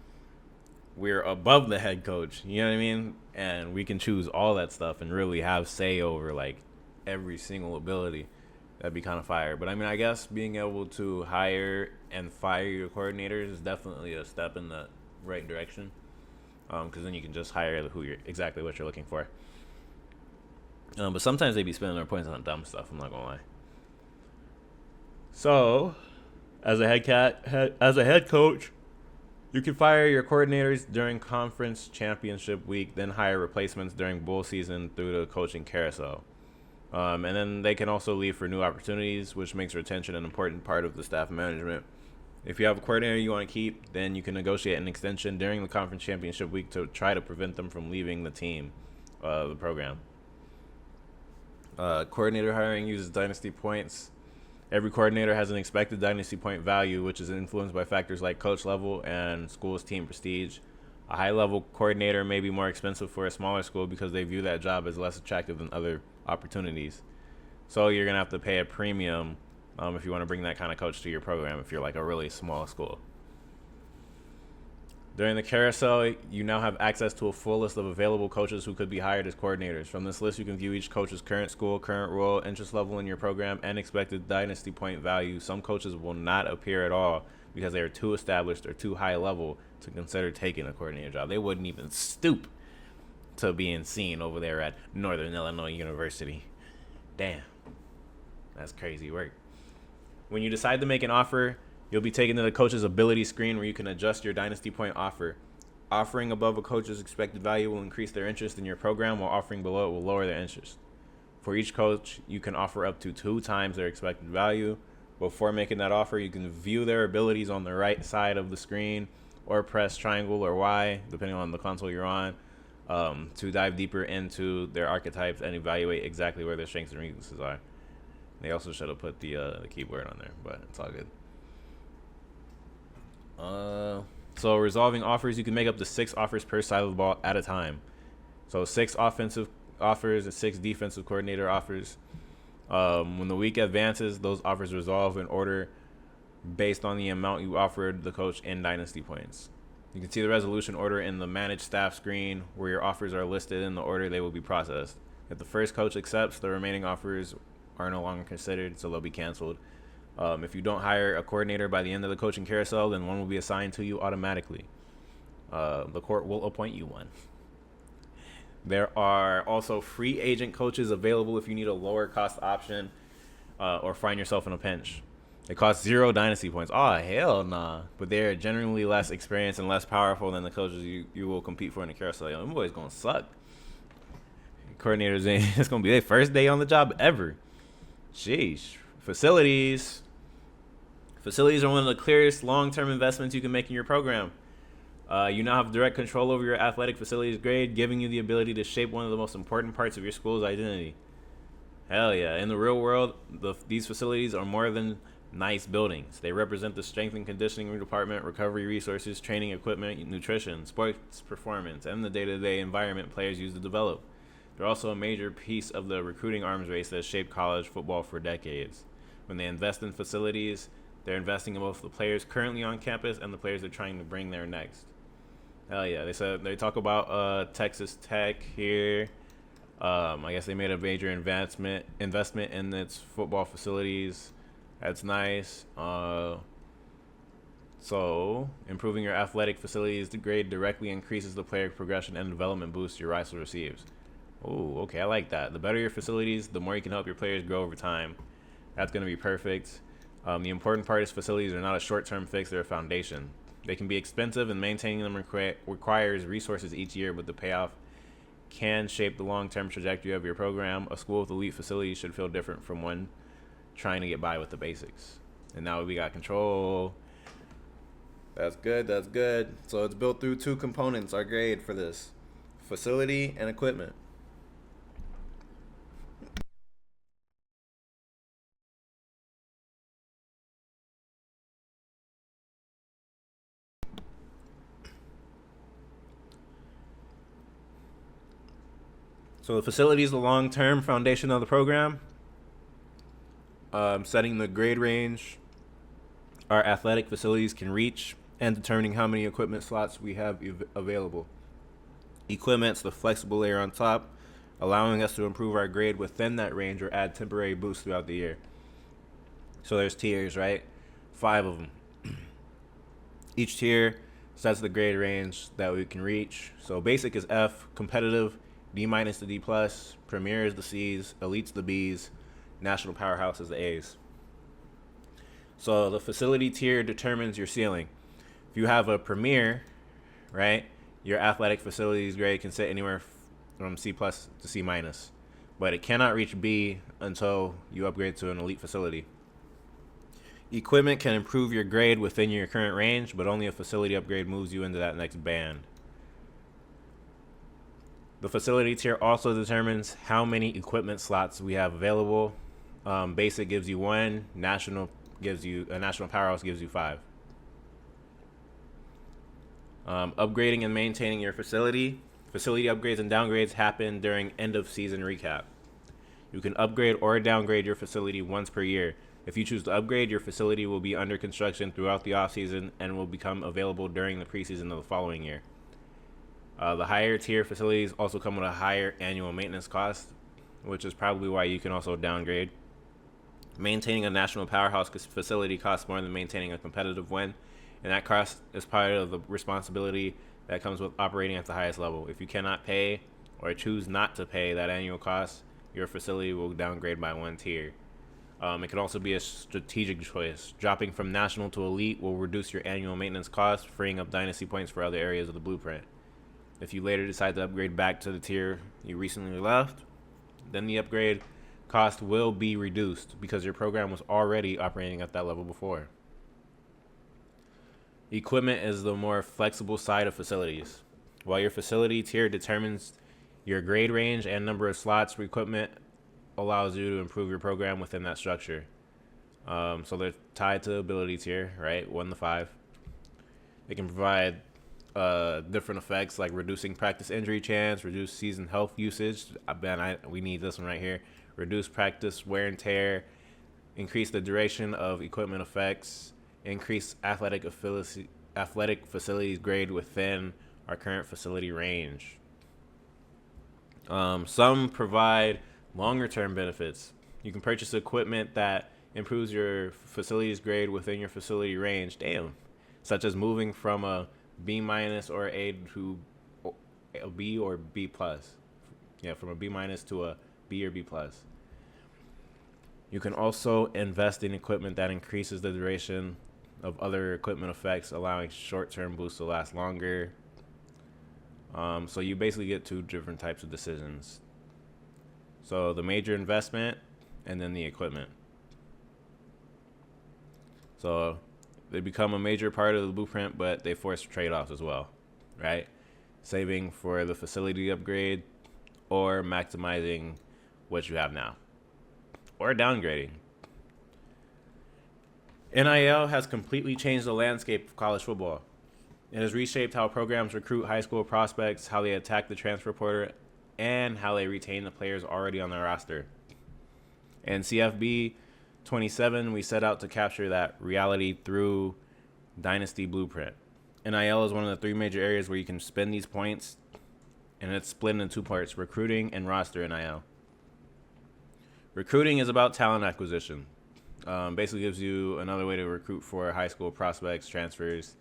we're above the head coach, you know what I mean? And we can choose all that stuff and really have say over like every single ability. That'd be kind of fire. But I mean, I guess being able to hire and fire your coordinators is definitely a step in the right direction. Because then you can just hire exactly what you're looking for. But sometimes they be spending their points on dumb stuff, I'm not gonna lie. So, as a head coach, you can fire your coordinators during conference championship week, then hire replacements during bowl season through the coaching carousel. And then they can also leave for new opportunities, which makes retention an important part of the staff management. If you have a coordinator you want to keep, then you can negotiate an extension during the conference championship week to try to prevent them from leaving the team, the program. Coordinator hiring uses Dynasty points. Every coordinator has an expected Dynasty point value, which is influenced by factors like coach level and school's team prestige. A high-level coordinator may be more expensive for a smaller school because they view that job as less attractive than other opportunities. So you're going to have to pay a premium if you want to bring that kind of coach to your program if you're like a really small school. During the carousel, you now have access to a full list of available coaches who could be hired as coordinators. From this list, you can view each coach's current school, current role, interest level in your program, and expected Dynasty point value. Some coaches will not appear at all because they are too established or too high level to consider taking a coordinator job. They wouldn't even stoop to being seen over there at Northern Illinois University. Damn. That's crazy work. When you decide to make an offer, You'll be taken to the coach's ability screen where you can adjust your Dynasty point offer. Offering above a coach's expected value will increase their interest in your program, while offering below it will lower their interest. For each coach, you can offer up to 2 times their expected value. Before making that offer, you can view their abilities on the right side of the screen or press triangle or Y, depending on the console you're on, to dive deeper into their archetypes and evaluate exactly where their strengths and weaknesses are. They also should have put the keyboard on there, but it's all good. So resolving offers, you can make up to 6 offers per side of the ball at a time. So 6 offensive offers and 6 defensive coordinator offers. When the week advances, those offers resolve in order based on the amount you offered the coach in Dynasty points. You can see the resolution order in the Manage Staff screen where your offers are listed in the order they will be processed. If the first coach accepts, the remaining offers are no longer considered, so they'll be canceled. If you don't hire a coordinator by the end of the coaching carousel, then one will be assigned to you automatically. The court will appoint you one. There are also free agent coaches available if you need a lower cost option or find yourself in a pinch. It costs 0 Dynasty points. Oh, hell nah. But they're generally less experienced and less powerful than the coaches you will compete for in the carousel. Them boys going to suck. Coordinators, it's going to be their first day on the job ever. Sheesh. Facilities. Facilities are one of the clearest long-term investments you can make in your program. You now have direct control over your athletic facilities grade, giving you the ability to shape one of the most important parts of your school's identity. Hell yeah. In the real world, these facilities are more than nice buildings. They represent the strength and conditioning department, recovery resources, training equipment, nutrition, sports performance, and the day-to-day environment players use to develop. They're also a major piece of the recruiting arms race that has shaped college football for decades. When they invest in facilities, they're investing in both the players currently on campus and the players they're trying to bring there next. Hell yeah. They talk about Texas Tech here. I guess they made a major investment in its football facilities. That's nice. So improving your athletic facilities grade directly increases the player progression and development boost your rival receives. Oh, okay, I like that. The better your facilities, the more you can help your players grow over time. That's going to be perfect. The important part is facilities are not a short-term fix, they're a foundation. They can be expensive, and maintaining them requires resources each year, but the payoff can shape the long-term trajectory of your program. A school with elite facilities should feel different from one trying to get by with the basics. And now we got control. That's good. So it's built through 2 components, our grade for this: facility and equipment. So the facility is the long-term foundation of the program. Setting the grade range our athletic facilities can reach and determining how many equipment slots we have available. Equipment's the flexible layer on top, allowing us to improve our grade within that range or add temporary boosts throughout the year. So there's tiers, right? 5 of them. Each tier sets the grade range that we can reach. So basic is F, competitive D- to D+, premier is the C's, elite's the B's, national powerhouse is the A's. So the facility tier determines your ceiling. If you have a premier, right, your athletic facilities grade can sit anywhere from C+ to C-, but it cannot reach B until you upgrade to an elite facility. Equipment can improve your grade within your current range, but only a facility upgrade moves you into that next band. The facility tier also determines how many equipment slots we have available. Basic gives you 1, national powerhouse gives you 5. Upgrading and maintaining your facility upgrades and downgrades happen during end of season recap. You can upgrade or downgrade your facility once per year. If you choose to upgrade, your facility will be under construction throughout the offseason and will become available during the preseason of the following year. The higher tier facilities also come with a higher annual maintenance cost, which is probably why you can also downgrade. Maintaining a national powerhouse facility costs more than maintaining a competitive one, and that cost is part of the responsibility that comes with operating at the highest level. If you cannot pay or choose not to pay that annual cost, your facility will downgrade by 1 tier. It can also be a strategic choice. Dropping from national to elite will reduce your annual maintenance costs, freeing up dynasty points for other areas of the blueprint. If you later decide to upgrade back to the tier you recently left, then the upgrade cost will be reduced because your program was already operating at that level before. Equipment is the more flexible side of facilities. While your facility tier determines your grade range and number of slots for equipment, allows you to improve your program within that structure. So they're tied to ability tier, right? 1 to 5. They can provide different effects like reducing practice injury chance, reduce season health usage. We need this one right here. Reduce practice wear and tear, increase the duration of equipment effects, increase athletic facilities grade within our current facility range. Some provide longer term benefits. You can purchase equipment that improves your facilities grade within your facility range. Damn. Such as moving from a B minus or A to a B or B plus. Yeah, from a B minus to a B or B plus. You can also invest in equipment that increases the duration of other equipment effects, allowing short-term boosts to last longer. So you basically get two different types of decisions. So the major investment and then the equipment. So they become a major part of the blueprint, but they force trade-offs as well, right? Saving for the facility upgrade or maximizing what you have now or downgrading. NIL has completely changed the landscape of college football. It has reshaped how programs recruit high school prospects, how they attack the transfer portal, and how they retain the players already on their roster. In CFB 27, we set out to capture that reality through Dynasty Blueprint. NIL is one of the three major areas where you can spend these points, and it's split into two parts, recruiting and roster NIL. Recruiting is about talent acquisition. Basically gives you another way to recruit for high school prospects, transfers,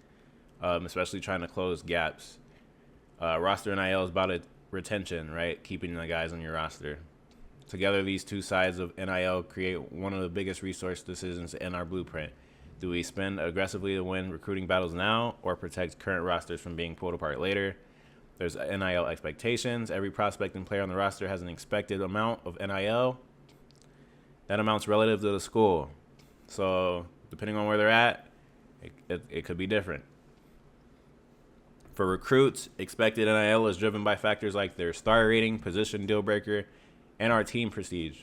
especially trying to close gaps. Roster NIL is about retention, right? Keeping the guys on your roster. Together, these two sides of NIL create one of the biggest resource decisions in our blueprint. Do we spend aggressively to win recruiting battles now or protect current rosters from being pulled apart later? There's NIL expectations. Every prospect and player on the roster has an expected amount of NIL. That amount's relative to the school. So depending on where they're at, it could be different. For recruits, expected NIL is driven by factors like their star rating, position deal breaker, and our team prestige.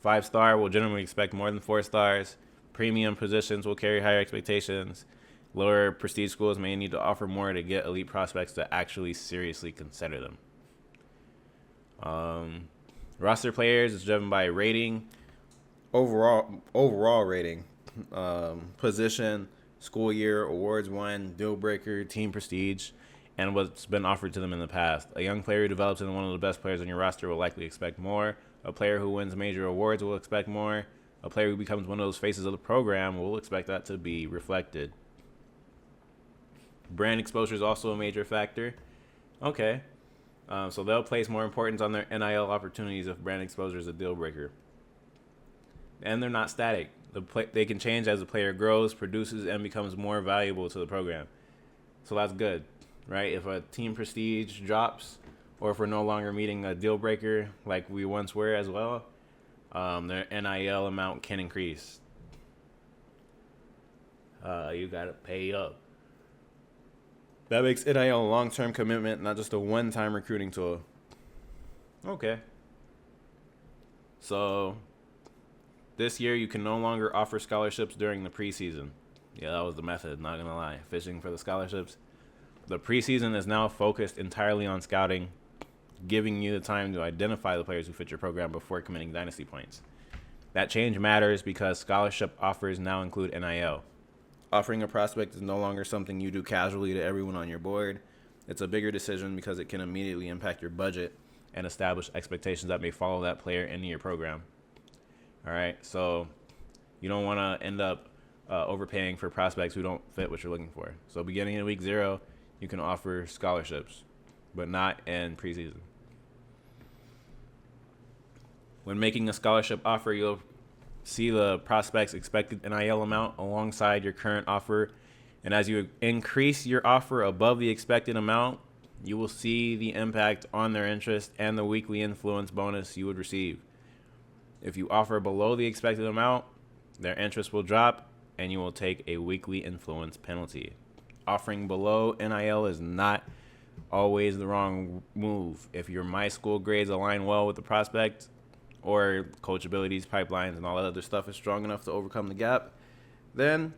5-star will generally expect more than 4 stars. Premium positions will carry higher expectations. Lower prestige schools may need to offer more to get elite prospects to actually seriously consider them. Roster players is driven by rating, overall rating, position, school year, awards won, deal breaker, team prestige, and what's been offered to them in the past. A young player who develops into one of the best players on your roster will likely expect more. A player who wins major awards will expect more. A player who becomes one of those faces of the program will expect that to be reflected. Brand exposure is also a major factor. Okay. So they'll place more importance on their NIL opportunities if brand exposure is a deal breaker. And they're not static. They can change as the player grows, produces, and becomes more valuable to the program. So that's good, right? If a team prestige drops, or if we're no longer meeting a deal breaker like we once were as well, their NIL amount can increase. You got to pay up. That makes NIL a long-term commitment, not just a one-time recruiting tool. Okay. So this year, you can no longer offer scholarships during the preseason. Yeah, that was the method, not going to lie. Fishing for the scholarships. The preseason is now focused entirely on scouting, giving you the time to identify the players who fit your program before committing dynasty points. That change matters because scholarship offers now include NIL. Offering a prospect is no longer something you do casually to everyone on your board. It's a bigger decision because it can immediately impact your budget and establish expectations that may follow that player into your program. All right, so you don't want to end up overpaying for prospects who don't fit what you're looking for. So beginning in week 0, you can offer scholarships, but not in preseason. When making a scholarship offer, you'll see the prospect's expected NIL amount alongside your current offer. And as you increase your offer above the expected amount, you will see the impact on their interest and the weekly influence bonus you would receive. If you offer below the expected amount, their interest will drop and you will take a weekly influence penalty. Offering below NIL is not always the wrong move. If your my school grades align well with the prospect, or coach abilities, pipelines, and all that other stuff is strong enough to overcome the gap, then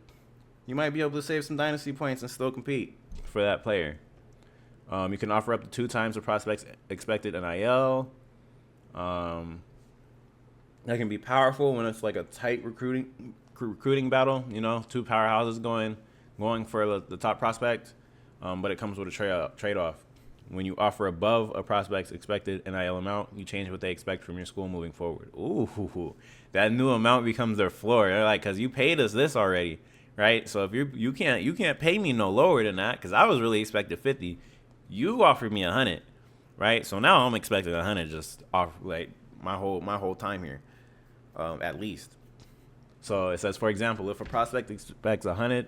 you might be able to save some dynasty points and still compete for that player. You can offer up to 2 times the prospect's expected NIL. That can be powerful when it's like a tight recruiting battle. 2 powerhouses going for the top prospect, but it comes with a trade-off. When you offer above a prospect's expected NIL amount, you change what they expect from your school moving forward. Ooh, that new amount becomes their floor. They're like, because you paid us this already, right? So if you can't pay me no lower than that, because I was really expected 50. You offered me 100, right? So now I'm expecting 100 just off like my whole time here, at least. So it says, for example, if a prospect expects 100,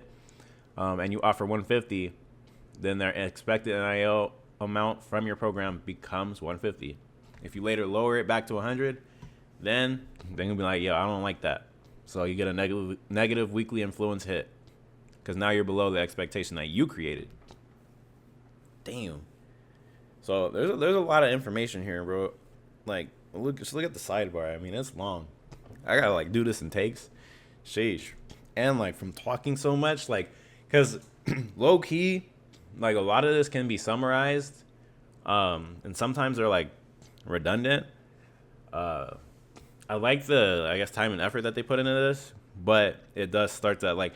and you offer 150, then their expected NIL amount from your program becomes 150. If you later lower it back to 100, then they're gonna be like, I don't like that. So you get a negative weekly influence hit, because now you're below the expectation that you created. Damn. So there's a lot of information here, bro. Like, just look at the sidebar. I mean, it's long. I gotta like do this in takes. Sheesh. And like from talking so much, like, because low key, like a lot of this can be summarized, and sometimes they're like redundant. I like the, I guess, time and effort that they put into this, but it does start to like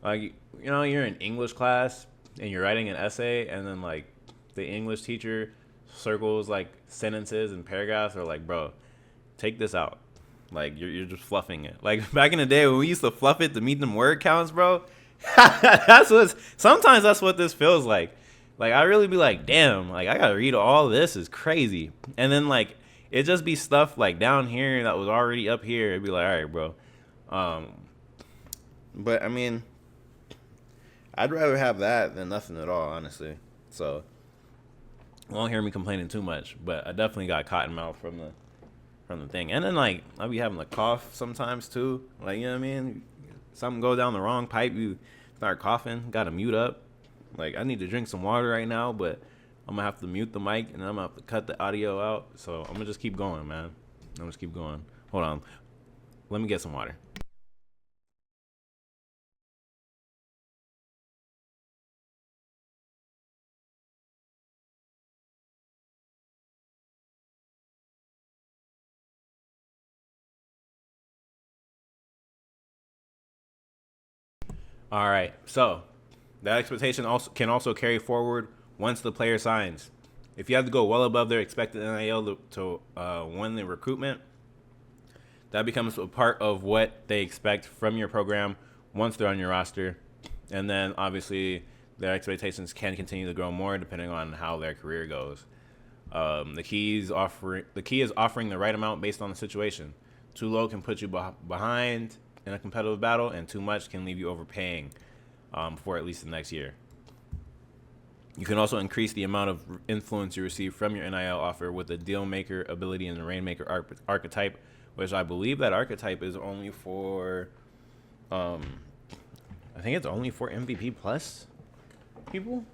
you're in English class and you're writing an essay, and then like the English teacher circles like sentences and paragraphs, are like, bro, take this out. Like you're just fluffing it. Like back in the day when we used to fluff it to meet them word counts, bro. Sometimes that's what this feels like. Like I really be like, damn, like I gotta read all this, is crazy. And then like it just be stuff like down here that was already up here. It'd be like, all right, bro. But I mean, I'd rather have that than nothing at all, honestly. So you won't hear me complaining too much, but I definitely got cotton mouth from the thing. And then like I'll be having a cough sometimes too. Like, you know what I mean? Something go down the wrong pipe, you start coughing, gotta mute up. Like I need to drink some water right now, but I'm gonna have to mute the mic and I'm gonna have to cut the audio out. So I'm gonna just keep going, man. I'm just keep going. Hold on. Let me get some water. All right. So that expectation can also carry forward once the player signs. If you have to go well above their expected NIL to win the recruitment, that becomes a part of what they expect from your program once they're on your roster. And then obviously their expectations can continue to grow more depending on how their career goes. The key is offering the right amount based on the situation. Too low can put you behind in a competitive battle, and too much can leave you overpaying for at least the next year. You can also increase the amount of influence you receive from your NIL offer with the deal maker ability and the rainmaker archetype, which I believe that archetype is only for, I think it's only for MVP plus people.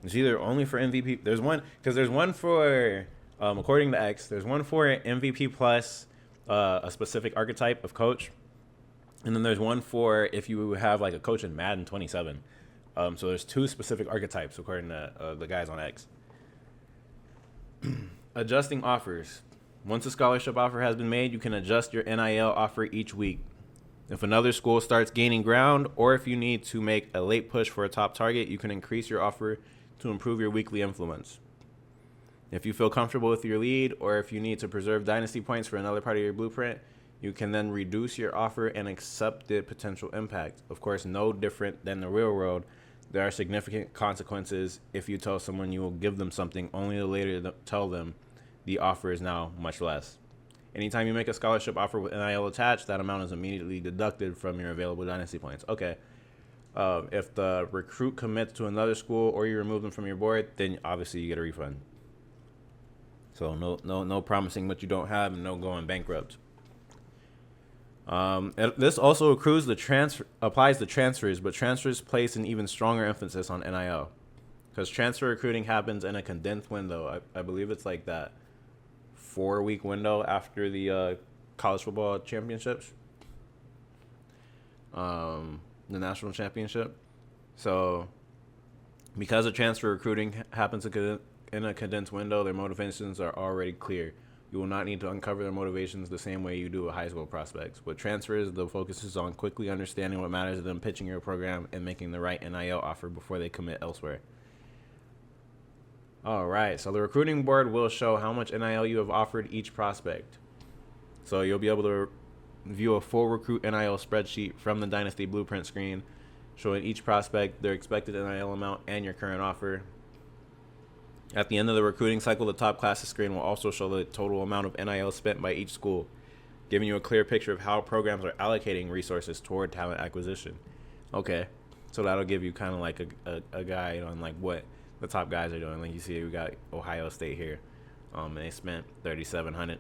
It's either only for MVP. There's one for, according to X, there's one for MVP plus a specific archetype of coach. And then there's one for if you have like a coach in Madden 27. So there's 2 specific archetypes according to the guys on X. Adjusting offers. Once a scholarship offer has been made, you can adjust your NIL offer each week. If another school starts gaining ground, or if you need to make a late push for a top target, you can increase your offer to improve your weekly influence. If you feel comfortable with your lead, or if you need to preserve dynasty points for another part of your blueprint, you can then reduce your offer and accept the potential impact. Of course, no different than the real world. There are significant consequences if you tell someone you will give them something only to later tell them the offer is now much less. Anytime you make a scholarship offer with NIL attached, that amount is immediately deducted from your available Dynasty points. Okay. If the recruit commits to another school or you remove them from your board, then obviously you get a refund. So no promising what you don't have, and no going bankrupt. This also applies to transfers, but transfers place an even stronger emphasis on NIL because transfer recruiting happens in a condensed window. I believe it's like that 4-week window after the college football championships, the national championship. So because the transfer recruiting happens in a condensed window, their motivations are already clear. You will not need to uncover their motivations the same way you do with high school prospects. With transfers, the focus is on quickly understanding what matters to them, pitching your program, and making the right NIL offer before they commit elsewhere. All right, so the recruiting board will show how much NIL you have offered each prospect. So you'll be able to view a full recruit NIL spreadsheet from the Dynasty Blueprint screen, showing each prospect their expected NIL amount and your current offer. At the end of the recruiting cycle, the top classes screen will also show the total amount of NIL spent by each school, giving you a clear picture of how programs are allocating resources toward talent acquisition. Okay, so that'll give you kind of like a guide on like what the top guys are doing. Like you see, we got Ohio State here, and they spent $3,700,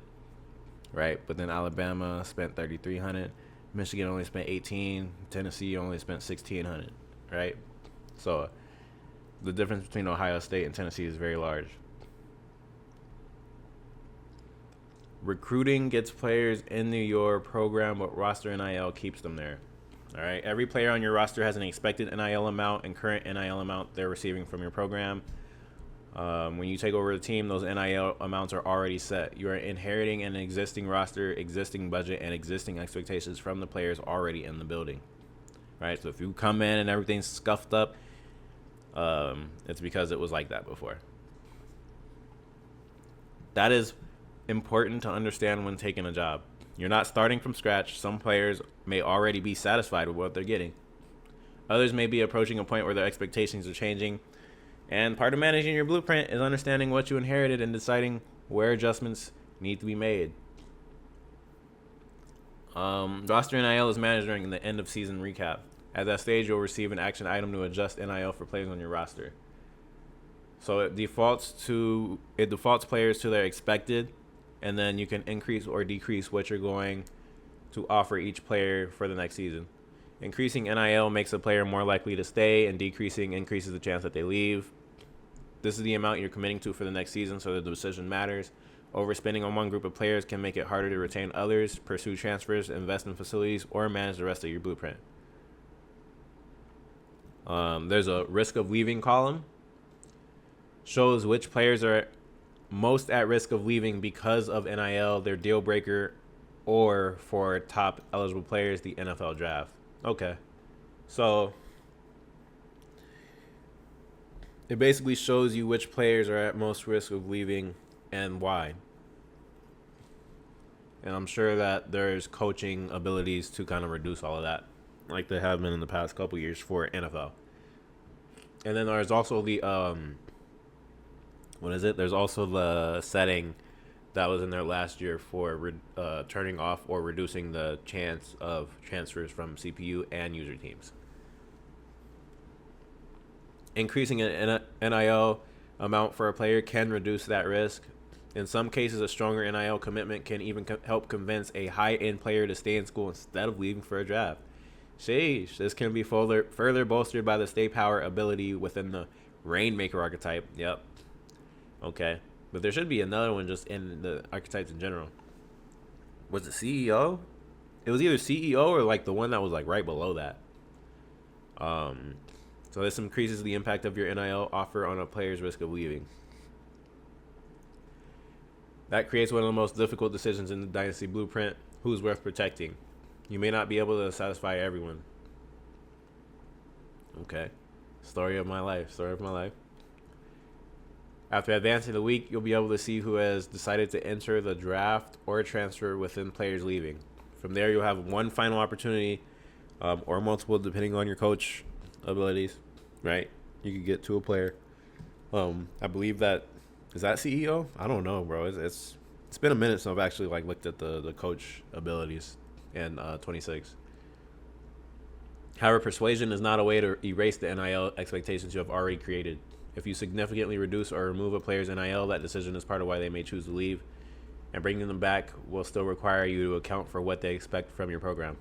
right? But then Alabama spent $3,300, Michigan only spent $1,800, Tennessee only spent $1,600, right? So the difference between Ohio State and Tennessee is very large. Recruiting gets players into your program, but roster NIL keeps them there. All right. Every player on your roster has an expected NIL amount and current NIL amount they're receiving from your program. When you take over the team, those NIL amounts are already set. You are inheriting an existing roster, existing budget, and existing expectations from the players already in the building. Right. So if you come in and everything's scuffed up, it's because it was like that before. That is important to understand when taking a job. You're not starting from scratch. Some players may already be satisfied with what they're getting. Others may be approaching a point where their expectations are changing. And part of managing your blueprint is understanding what you inherited and deciding where adjustments need to be made. Roster NIL is managed during the end of season recap. At that stage, you'll receive an action item to adjust NIL for players on your roster. So it defaults players to their expected, and then you can increase or decrease what you're going to offer each player for the next season. Increasing NIL makes a player more likely to stay, and decreasing increases the chance that they leave. This is the amount you're committing to for the next season, so the decision matters. Overspending on one group of players can make it harder to retain others, pursue transfers, invest in facilities, or manage the rest of your blueprint. There's a risk of leaving column. Shows which players are most at risk of leaving because of NIL, their deal breaker, or for top eligible players, the NFL draft. Okay. So it basically shows you which players are at most risk of leaving and why. And I'm sure that there's coaching abilities to kind of reduce all of that, like they have been in the past couple years for NFL. And then there's also the There's also the setting that was in there last year for turning off or reducing the chance of transfers from CPU and user teams. Increasing an NIL amount for a player can reduce that risk. In some cases, a stronger NIL commitment can even help convince a high-end player to stay in school instead of leaving for a draft. Sheesh, this can be further bolstered by the stay power ability within the Rainmaker archetype. Yep. Okay. But there should be another one just in the archetypes in general. Was it CEO? It was either CEO or like the one that was like right below that. So this increases the impact of your NIL offer on a player's risk of leaving. That creates one of the most difficult decisions in the Dynasty Blueprint: who's worth protecting. You may not be able to satisfy everyone. Okay. Story of my life. After advancing the week, you'll be able to see who has decided to enter the draft or transfer within players leaving. From there, you'll have one final opportunity, or multiple, depending on your coach abilities, right? You could get to a player. I believe that, is that CEO? I don't know, bro. It's It's been a minute since I've actually like looked at the coach abilities in 26. However, persuasion is not a way to erase the NIL expectations you have already created. If you significantly reduce or remove a player's NIL, that decision is part of why they may choose to leave, and bringing them back will still require you to account for what they expect from your program.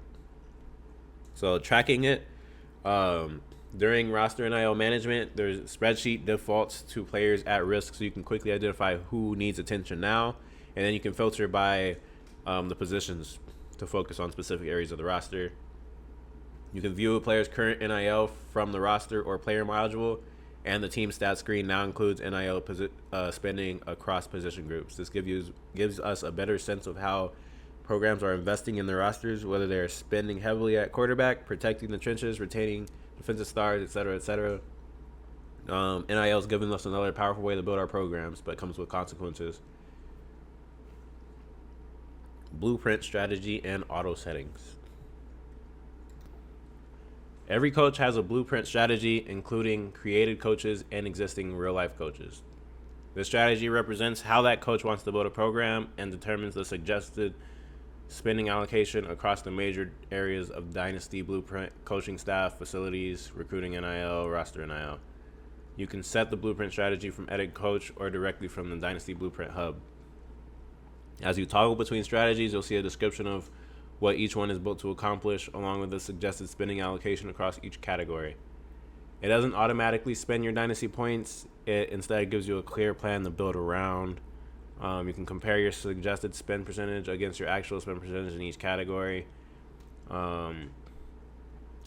So tracking it, during roster NIL management, there's spreadsheet defaults to players at risk, so you can quickly identify who needs attention now, and then you can filter by the positions to focus on specific areas of the roster. You can view a player's current NIL from the roster or player module, and the team stats screen now includes NIL spending across position groups. This gives us a better sense of how programs are investing in their rosters, whether they're spending heavily at quarterback, protecting the trenches, retaining defensive stars, etc., etc. NIL is giving us another powerful way to build our programs, but comes with consequences. Blueprint strategy and auto settings. Every coach has a blueprint strategy, including created coaches and existing real-life coaches. This strategy represents how that coach wants to build a program and determines the suggested spending allocation across the major areas of Dynasty blueprint: coaching staff, facilities, recruiting NIL, roster NIL. You can set the blueprint strategy from Edit Coach or directly from the Dynasty Blueprint Hub. As you toggle between strategies, you'll see a description of what each one is built to accomplish, along with the suggested spending allocation across each category. It doesn't automatically spend your Dynasty points. It instead gives you a clear plan to build around. You can compare your suggested spend percentage against your actual spend percentage in each category. And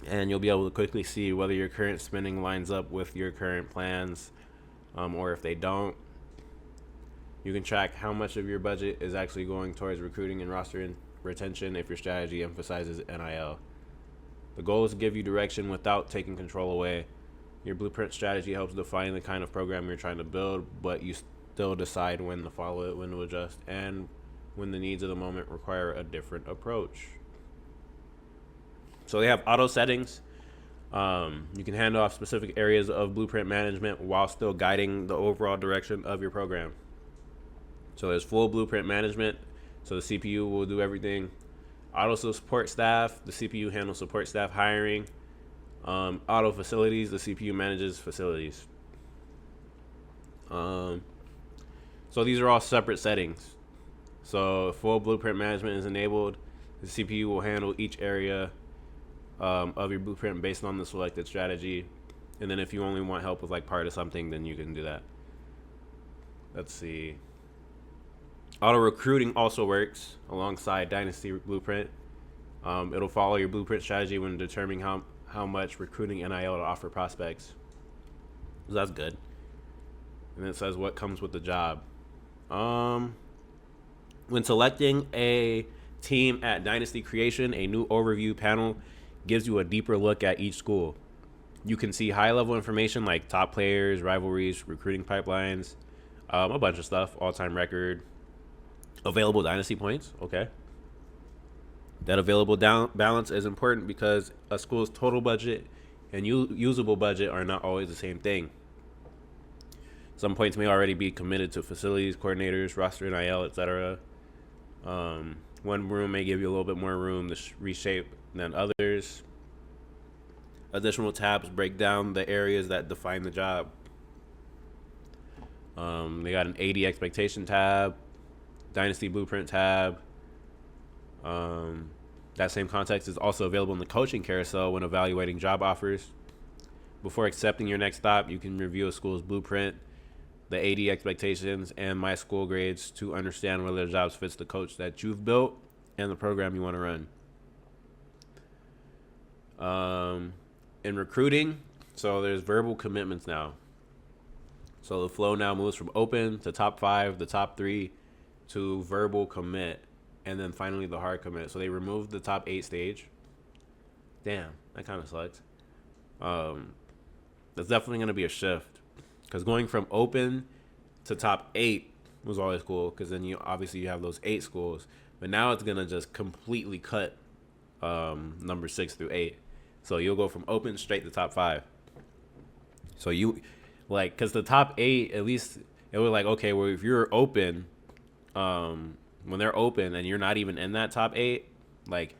you'll be able to quickly see whether your current spending lines up with your current plans, or if they don't. You can track how much of your budget is actually going towards recruiting and roster retention if your strategy emphasizes NIL. The goal is to give you direction without taking control away. Your blueprint strategy helps define the kind of program you're trying to build, but you still decide when to follow it, when to adjust, and when the needs of the moment require a different approach. So they have auto settings. You can hand off specific areas of blueprint management while still guiding the overall direction of your program. So there's full blueprint management. So the CPU will do everything. Auto support staff, the CPU handles support staff hiring. Auto facilities, the CPU manages facilities. So these are all separate settings. So full blueprint management is enabled. The CPU will handle each area of your blueprint based on the selected strategy. And then if you only want help with like part of something, then you can do that. Let's see. Auto recruiting also works alongside Dynasty Blueprint. It'll follow your blueprint strategy when determining how much recruiting NIL to offer prospects. So that's good. And it says what comes with the job. When selecting a team at Dynasty Creation, a new overview panel gives you a deeper look at each school. You can see high-level information like top players, rivalries, recruiting pipelines, a bunch of stuff, all-time record, available Dynasty points. Okay. That available balance is important because a school's total budget and usable budget are not always the same thing. Some points may already be committed to facilities, coordinators, roster NIL, etc. One room may give you a little bit more room to reshape than others. Additional tabs break down the areas that define the job. They got an AD expectation tab, Dynasty Blueprint tab. That same context is also available in the coaching carousel when evaluating job offers. Before accepting your next stop, you can review a school's blueprint, the AD expectations, and my school grades to understand whether the job fits the coach that you've built and the program you want to run. In recruiting, so there's verbal commitments now. So the flow now moves from open to top 5, the top 3, to verbal commit, and then finally the hard commit. So they removed the top 8 stage. Damn, that kind of sucks. That's definitely going to be a shift, because going from open to top 8 was always cool, because then you have those 8 schools, but now it's going to just completely cut number 6 through 8. So you'll go from open straight to top 5. So you, like, because the top 8, at least it was like, okay, well, if you're open, when they're open and you're not even in that top 8, like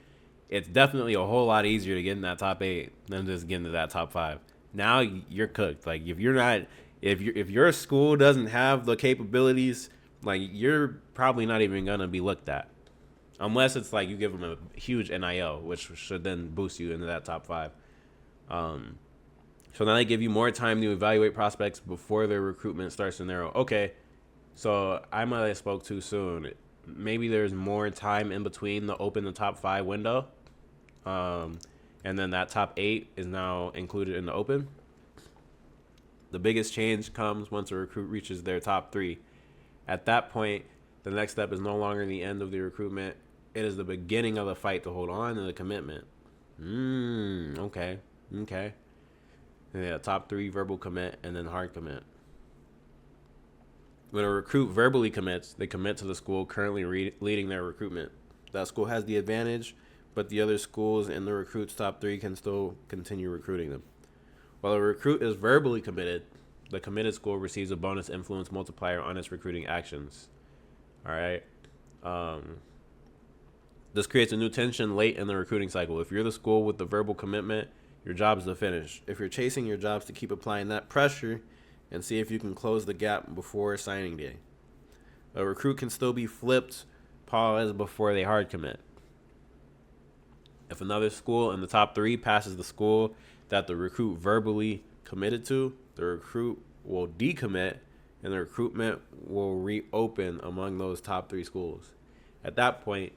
it's definitely a whole lot easier to get in that top 8 than just getting to that top 5. Now you're cooked. Like if your school doesn't have the capabilities, like you're probably not even gonna be looked at, unless it's like you give them a huge NIL, which should then boost you into that top 5. So now they give you more time to evaluate prospects before their recruitment starts to narrow. Okay, so I might have spoke too soon. Maybe there's more time in between the top 5 window, and then that top 8 is now included in the open. The biggest change comes once a recruit reaches their top 3. At that point, the next step is no longer the end of the recruitment. It is the beginning of the fight to hold on to the commitment. Okay. Yeah, top 3 verbal commit and then hard commit. When a recruit verbally commits, they commit to the school currently leading their recruitment. That school has the advantage, but the other schools in the recruit's top 3 can still continue recruiting them. While a recruit is verbally committed, the committed school receives a bonus influence multiplier on its recruiting actions. All right. This creates a new tension late in the recruiting cycle. If you're the school with the verbal commitment, your job is to finish. If you're chasing your jobs to keep applying that pressure and see if you can close the gap before signing day. A recruit can still be flipped, paused before they hard commit. If another school in the top 3 passes the school that the recruit verbally committed to, the recruit will decommit and the recruitment will reopen among those top 3 schools. At that point,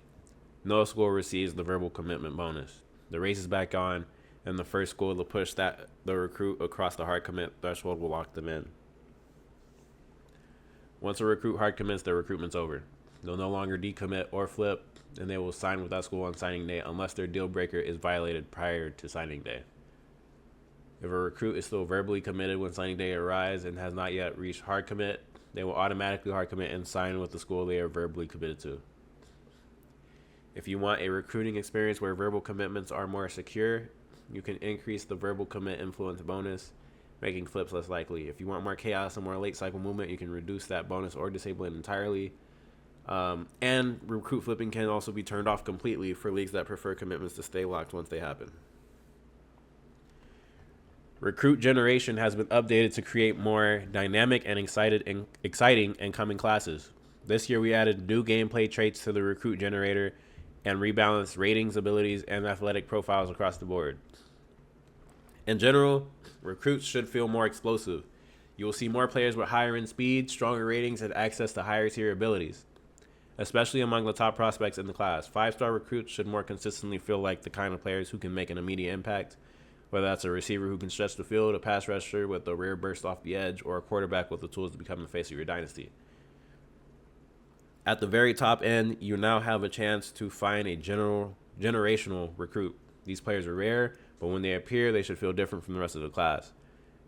no school receives the verbal commitment bonus. The race is back on, and the first school to push the recruit across the hard commit threshold will lock them in. Once a recruit hard commits, their recruitment's over. They'll no longer decommit or flip, and they will sign with that school on signing day unless their deal breaker is violated prior to signing day. If a recruit is still verbally committed when signing day arrives and has not yet reached hard commit, they will automatically hard commit and sign with the school they are verbally committed to. If you want a recruiting experience where verbal commitments are more secure, you can increase the verbal commit influence bonus, making flips less likely. If you want more chaos and more late cycle movement, you can reduce that bonus or disable it entirely. And recruit flipping can also be turned off completely for leagues that prefer commitments to stay locked once they happen. Recruit generation has been updated to create more dynamic and exciting incoming classes. This year we added new gameplay traits to the recruit generator and rebalanced ratings, abilities, and athletic profiles across the board. In general, recruits should feel more explosive. You will see more players with higher end speed, stronger ratings, and access to higher tier abilities, especially among the top prospects in the class. 5-star recruits should more consistently feel like the kind of players who can make an immediate impact, whether that's a receiver who can stretch the field, a pass rusher with a rare burst off the edge, or a quarterback with the tools to become the face of your dynasty. At the very top end, you now have a chance to find a generational recruit. These players are rare, but when they appear, they should feel different from the rest of the class.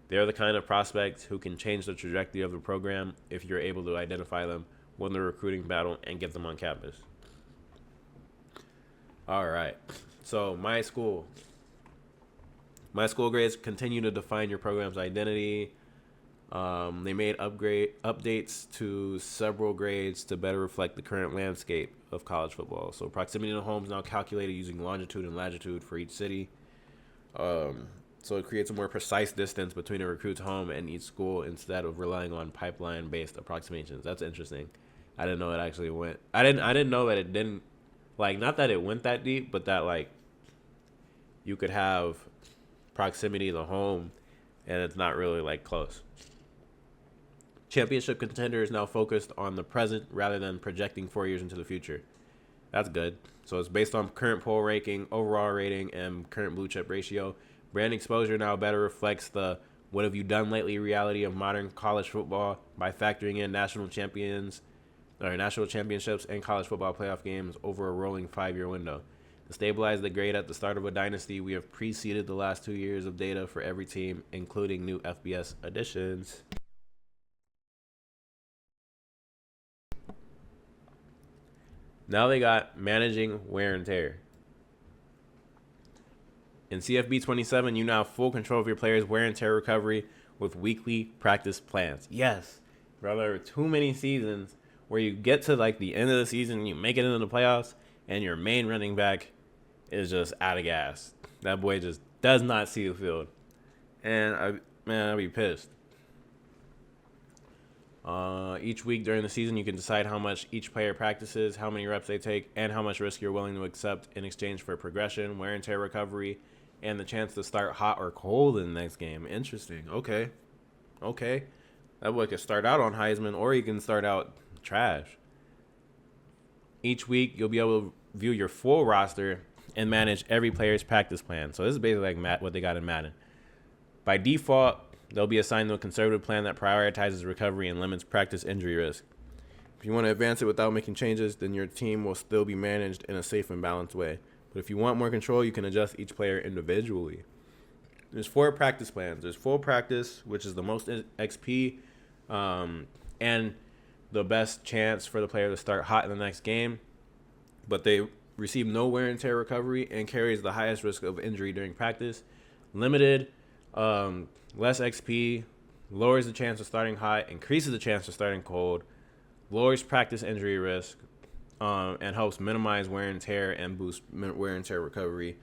They are the kind of prospects who can change the trajectory of the program if you're able to identify them, win the recruiting battle, and get them on campus. All right. So my school grades continue to define your program's identity. They made updates to several grades to better reflect the current landscape of college football. So proximity to home is now calculated using longitude and latitude for each city. So it creates a more precise distance between a recruit's home and each school instead of relying on pipeline-based approximations. That's interesting. I didn't know it actually went. I didn't know that it didn't. Like, not that it went that deep, but that like you could have proximity to home, and it's not really like close. Championship contender is now focused on the present rather than projecting 4 years into the future. That's good. So it's based on current poll ranking, overall rating, and current blue chip ratio. Brand exposure now better reflects the what have you done lately reality of modern college football by factoring in national championships and college football playoff games over a rolling 5-year window. To stabilize the grade at the start of a dynasty, we have preceded the last 2 years of data for every team, including new FBS additions. Now they got managing wear and tear. In CFB 27, you now have full control of your players' wear and tear recovery with weekly practice plans. Yes, brother, too many seasons where you get to like the end of the season, you make it into the playoffs, and your main running back is just out of gas. That boy just does not see the field, and I'd be pissed. Each week during the season, you can decide how much each player practices, how many reps they take, and how much risk you're willing to accept in exchange for progression, wear and tear recovery, and the chance to start hot or cold in the next game. Interesting. Okay. That boy could start out on Heisman, or he can start out trash. Each week, you'll be able to view your full roster and manage every player's practice plan. So this is basically like what they got in Madden. By default, they'll be assigned to a conservative plan that prioritizes recovery and limits practice injury risk. If you want to advance it without making changes, then your team will still be managed in a safe and balanced way. But if you want more control, you can adjust each player individually. There's 4 practice plans. There's full practice, which is the most XP, and the best chance for the player to start hot in the next game. But they receive no wear and tear recovery and carries the highest risk of injury during practice. Limited, less XP, lowers the chance of starting hot, increases the chance of starting cold, lowers practice injury risk, and helps minimize wear and tear and boost wear and tear recovery.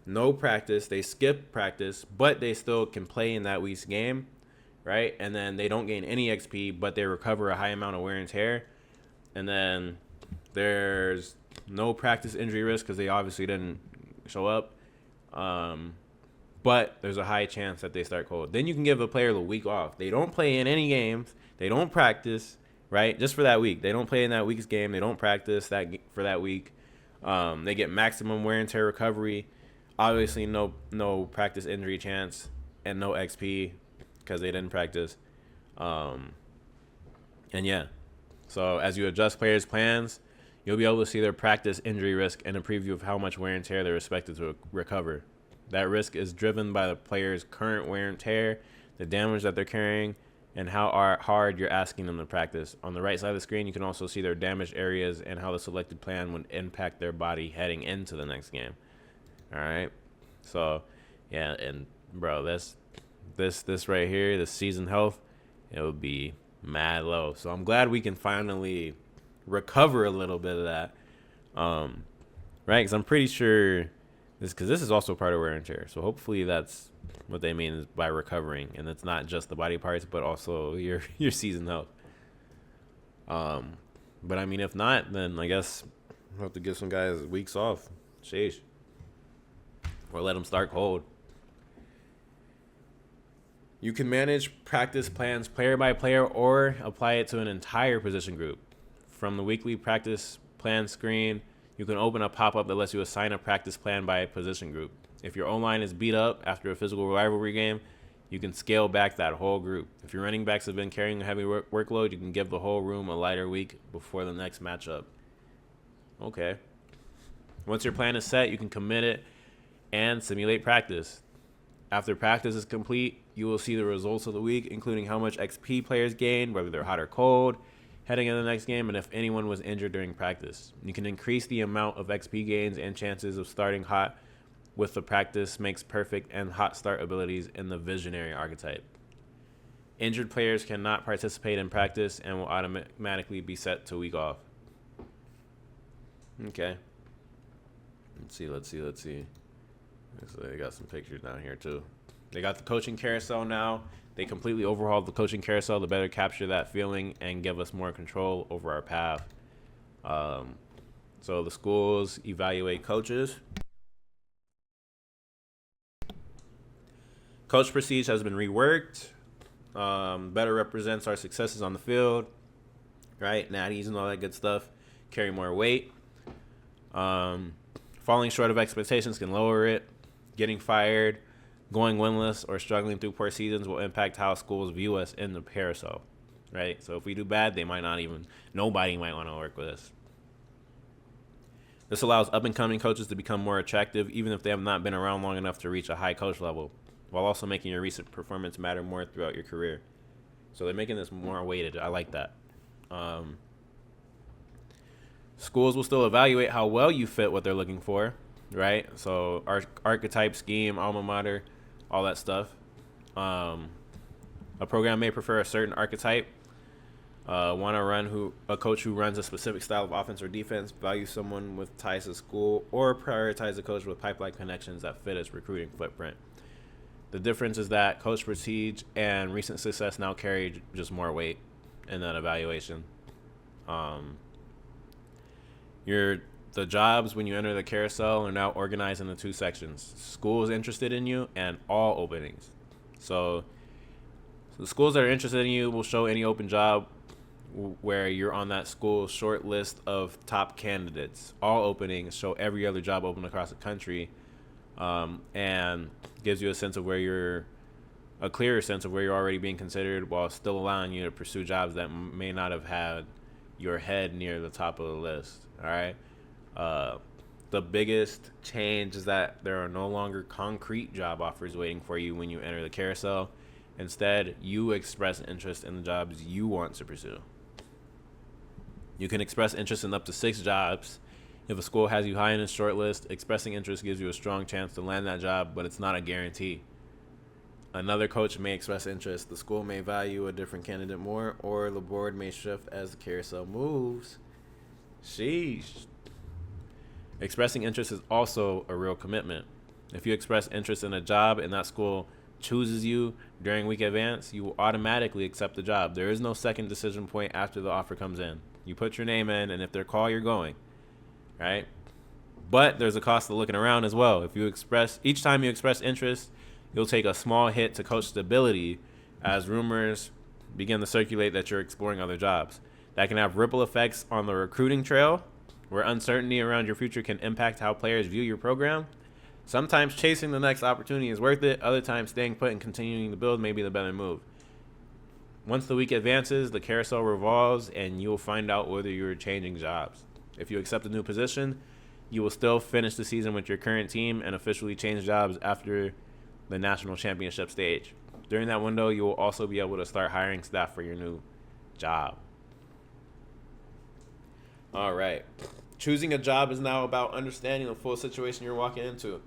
No practice, they skip practice, but they still can play in that week's game, right? And then they don't gain any XP, but they recover a high amount of wear and tear. And then there's no practice injury risk because they obviously didn't show up. But there's a high chance that they start cold. Then you can give a player the week off. They don't play in any games. They don't practice, right? Just for that week. They don't play in that week's game. They don't practice for that week. They get maximum wear and tear recovery. Obviously, no practice injury chance and no XP because they didn't practice. And yeah, so as you adjust players' plans, you'll be able to see their practice injury risk and a preview of how much wear and tear they're expected to recover. That risk is driven by the player's current wear and tear, the damage that they're carrying, and how hard you're asking them to practice. On the right side of the screen, you can also see their damaged areas and how the selected plan would impact their body heading into the next game. All right, so yeah, and bro, this right here, the season health, it would be mad low. So I'm glad we can finally recover a little bit of that, right? Because I'm pretty sure this is also part of wear and tear. So hopefully that's what they mean is by recovering, and it's not just the body parts, but also your season health. But I mean, if not, then I guess we'll have to give some guys weeks off. Sheesh. Or let them start cold. You can manage practice plans player by player or apply it to an entire position group. From the weekly practice plan screen, you can open a pop-up that lets you assign a practice plan by a position group. If your O-line is beat up after a physical rivalry game, you can scale back that whole group. If your running backs have been carrying a heavy workload, you can give the whole room a lighter week before the next matchup. Okay. Once your plan is set, you can commit it and simulate practice. After practice is complete, you will see the results of the week, including how much XP players gained, whether they're hot or cold, heading into the next game, and if anyone was injured during practice. You can increase the amount of XP gains and chances of starting hot with the practice makes perfect and hot start abilities in the visionary archetype. Injured players cannot participate in practice and will automatically be set to week off. Okay. Let's see. So they got some pictures down here too. They got the coaching carousel now. They completely overhauled the coaching carousel to better capture that feeling and give us more control over our path. So the schools evaluate coaches. Coach prestige has been reworked. Better represents our successes on the field. Right? Natties and all that good stuff. Carry more weight. Falling short of expectations can lower it. Getting fired, going winless, or struggling through poor seasons will impact how schools view us in the carousel, right? So if we do bad, nobody might want to work with us. This allows up-and-coming coaches to become more attractive, even if they have not been around long enough to reach a high coach level, while also making your recent performance matter more throughout your career. So they're making this more weighted. I like that. Schools will still evaluate how well you fit what they're looking for, right? So archetype, scheme, alma mater, all that stuff. A program may prefer a certain archetype Want to run a coach who runs a specific style of offense or defense, value someone with ties to school, or prioritize a coach with pipeline connections that fit his recruiting footprint. The difference is that coach prestige and recent success now carry just more weight in that evaluation. The jobs when you enter the carousel are now organized into two sections: schools interested in you and all openings. So the schools that are interested in you will show any open job where you're on that school's short list of top candidates. All openings show every other job open across the country, and gives you a clearer sense of where you're already being considered, while still allowing you to pursue jobs that may not have had your head near the top of the list. All right. The biggest change is that there are no longer concrete job offers waiting for you when you enter the carousel. Instead, you express interest in the jobs you want to pursue. You can express interest in up to 6 jobs. If a school has you high in its short list, expressing interest gives you a strong chance to land that job, but it's not a guarantee. Another coach may express interest. The school may value a different candidate more, or the board may shift as the carousel moves. Sheesh. Expressing interest is also a real commitment. If you express interest in a job and that school chooses you during week advance, you will automatically accept the job. There is no second decision point after the offer comes in. You put your name in, and if they're call, you're going. Right? But there's a cost to looking around as well. Each time you express interest, you'll take a small hit to coach stability as rumors begin to circulate that you're exploring other jobs. That can have ripple effects on the recruiting trail, where uncertainty around your future can impact how players view your program. Sometimes chasing the next opportunity is worth it. Other times staying put and continuing to build may be the better move. Once the week advances, the carousel revolves, and you'll find out whether you're changing jobs. If you accept a new position, you will still finish the season with your current team and officially change jobs after the national championship stage. During that window, you will also be able to start hiring staff for your new job. All right. Choosing a job is now about understanding the full situation you're walking into.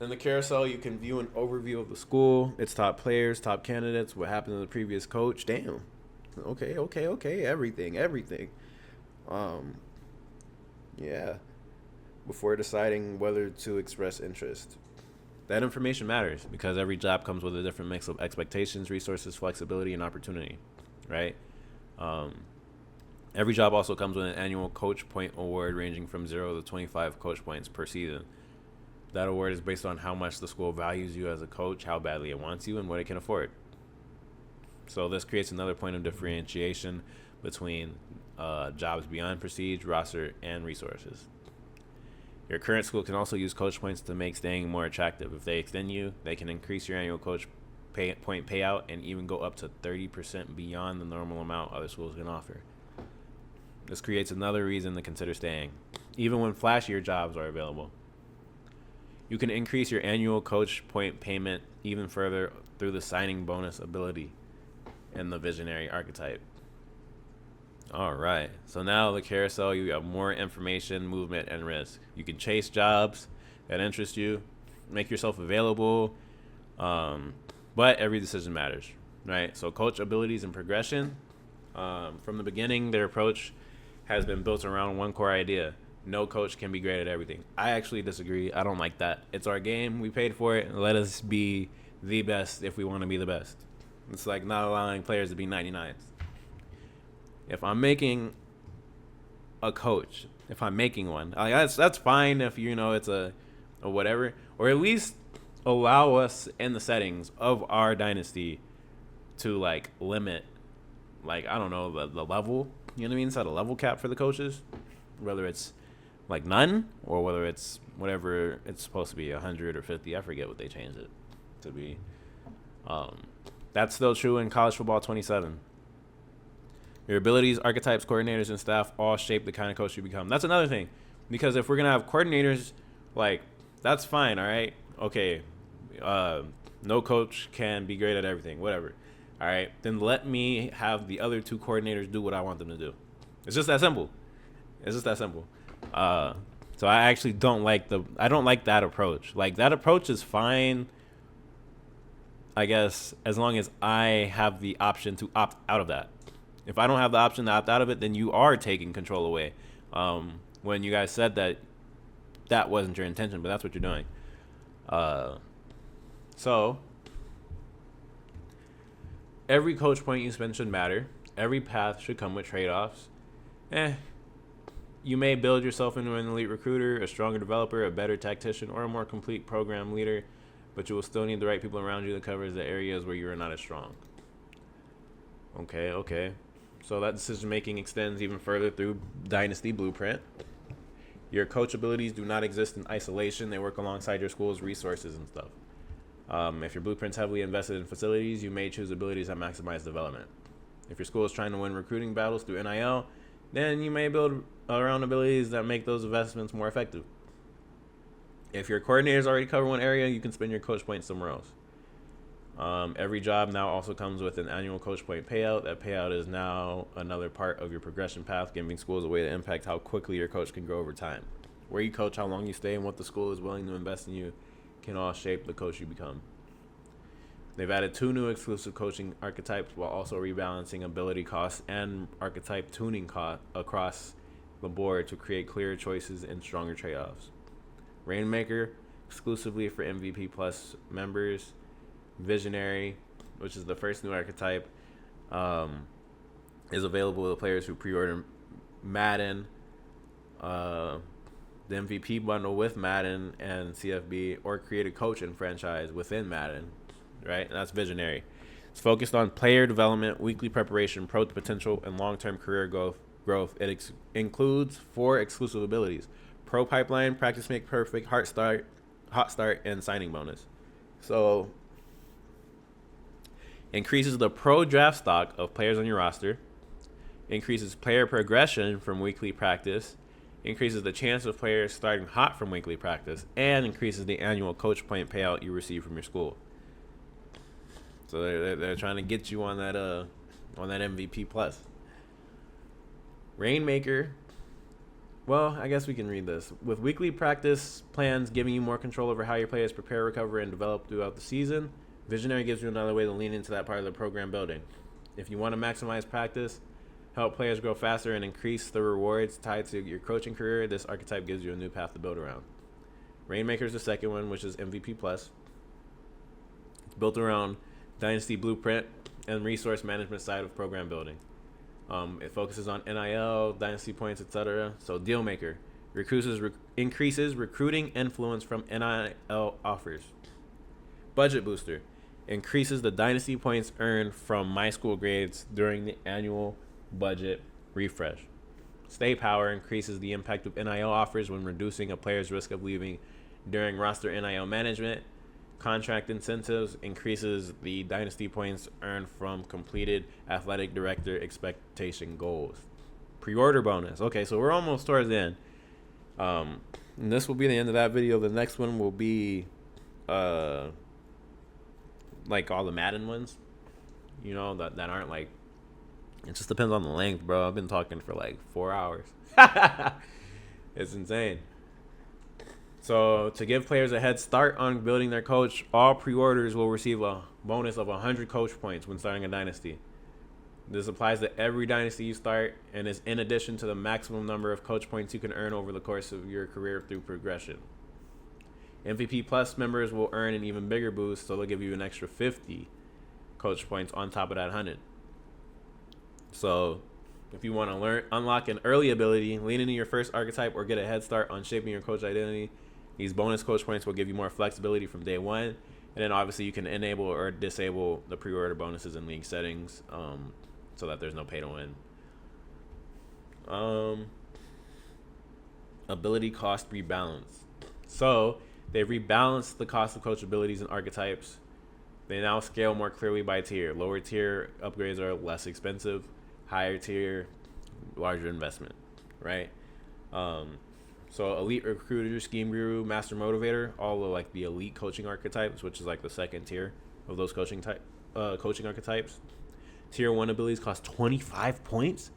In the carousel, you can view an overview of the school, its top players, top candidates, what happened to the previous coach. Damn. Okay. Everything. Yeah. Before deciding whether to express interest. That information matters because every job comes with a different mix of expectations, resources, flexibility, and opportunity, right? Every job also comes with an annual coach point award ranging from 0 to 25 coach points per season. That award is based on how much the school values you as a coach, how badly it wants you, and what it can afford. So this creates another point of differentiation between jobs beyond prestige, roster, and resources. Your current school can also use coach points to make staying more attractive. If they extend you, they can increase your annual coach point payout and even go up to 30% beyond the normal amount other schools can offer. This creates another reason to consider staying, even when flashier jobs are available. You can increase your annual coach point payment even further through the signing bonus ability and the visionary archetype. All right. So now the carousel, you have more information, movement, and risk. You can chase jobs that interest you, make yourself available, but every decision matters, right? So coach abilities and progression. From the beginning, their approach has been built around one core idea. No coach can be great at everything. I actually disagree. I don't like that. It's our game. We paid for it. Let us be the best if we want to be the best. It's like not allowing players to be 99s. If I'm making a coach, if I'm making one, that's fine if, it's a whatever. Or at least allow us in the settings of our dynasty to, limit, I don't know, the level. You know what I mean? Set a level cap for the coaches. Whether it's, none or whether it's whatever it's supposed to be, 100 or 50. I forget what they changed it to be. That's still true in college football 27. Your abilities, archetypes, coordinators, and staff all shape the kind of coach you become. That's another thing. Because if we're going to have coordinators, that's fine, all right? Okay, no coach can be great at everything, whatever. All right, then let me have the other 2 coordinators do what I want them to do. It's just that simple. So I actually don't like that approach. That approach is fine, I guess, as long as I have the option to opt out of that. If I don't have the option to opt out of it, then you are taking control away. When you guys said that wasn't your intention, but that's what you're doing. So every coach point you spend should matter. Every path should come with trade-offs. You may build yourself into an elite recruiter, a stronger developer, a better tactician, or a more complete program leader, but you will still need the right people around you that covers the areas where you are not as strong. Okay. So that decision-making extends even further through Dynasty Blueprint. Your coach abilities do not exist in isolation. They work alongside your school's resources and stuff. If your blueprint's heavily invested in facilities, you may choose abilities that maximize development. If your school is trying to win recruiting battles through NIL, then you may build around abilities that make those investments more effective. If your coordinators already cover one area, you can spend your coach points somewhere else. Every job now also comes with an annual coach point payout. That payout is now another part of your progression path, giving schools a way to impact how quickly your coach can grow over time. Where you coach, how long you stay, and what the school is willing to invest in you can all shape the coach you become. They've added 2 new exclusive coaching archetypes while also rebalancing ability costs and archetype tuning costs across the board to create clearer choices and stronger trade-offs. Rainmaker, exclusively for MVP Plus members. Visionary, which is the first new archetype, is available to players who pre-order Madden, the MVP bundle with Madden and CFB, or create a coaching franchise within Madden, right? And that's Visionary. It's focused on player development, weekly preparation, pro potential, and long-term career growth. It includes 4 exclusive abilities: Pro Pipeline, Practice Make Perfect, Hot Start, and Signing Bonus. So increases the pro draft stock of players on your roster, increases player progression from weekly practice, increases the chance of players starting hot from weekly practice, and increases the annual coach point payout you receive from your school. So they're trying to get you on that MVP plus. Rainmaker. Well, I guess we can read this. With weekly practice plans giving you more control over how your players prepare, recover, and develop throughout the season, Visionary gives you another way to lean into that part of the program building. If you want to maximize practice, help players grow faster, and increase the rewards tied to your coaching career, this archetype gives you a new path to build around. Rainmaker is the second one, which is MVP Plus. It's built around Dynasty Blueprint and resource management side of program building. It focuses on NIL, Dynasty points, etc. So Dealmaker increases recruiting influence from NIL offers. Budget Booster increases the Dynasty points earned from my school grades during the annual budget refresh. Stay Power increases the impact of NIL offers when reducing a player's risk of leaving during roster NIL management. Contract Incentives increases the Dynasty points earned from completed athletic director expectation goals. Pre-order bonus. Okay, so we're almost towards the end. And this will be the end of that video. The next one will be like all the Madden ones, you know, that aren't like, it just depends on the length, bro. I've been talking for like 4 hours. It's insane. So to give players a head start on building their coach, all pre-orders will receive a bonus of 100 coach points when starting a dynasty. This applies to every dynasty you start and is in addition to the maximum number of coach points you can earn over the course of your career through progression. MVP Plus members will earn an even bigger boost, so they'll give you an extra 50 coach points on top of that 100. So if you want to unlock an early ability, lean into your first archetype, or get a head start on shaping your coach identity, these bonus coach points will give you more flexibility from day one. And then obviously you can enable or disable the pre-order bonuses in league settings, so that there's no pay to win. Ability cost rebalance. So they rebalanced the cost of coach abilities and archetypes. They now scale more clearly by tier. Lower tier upgrades are less expensive. Higher tier, larger investment, right? So elite recruiter, scheme guru, master motivator, all of like the elite coaching archetypes, which is like the second tier of those coaching archetypes. Tier 1 abilities cost 25 points.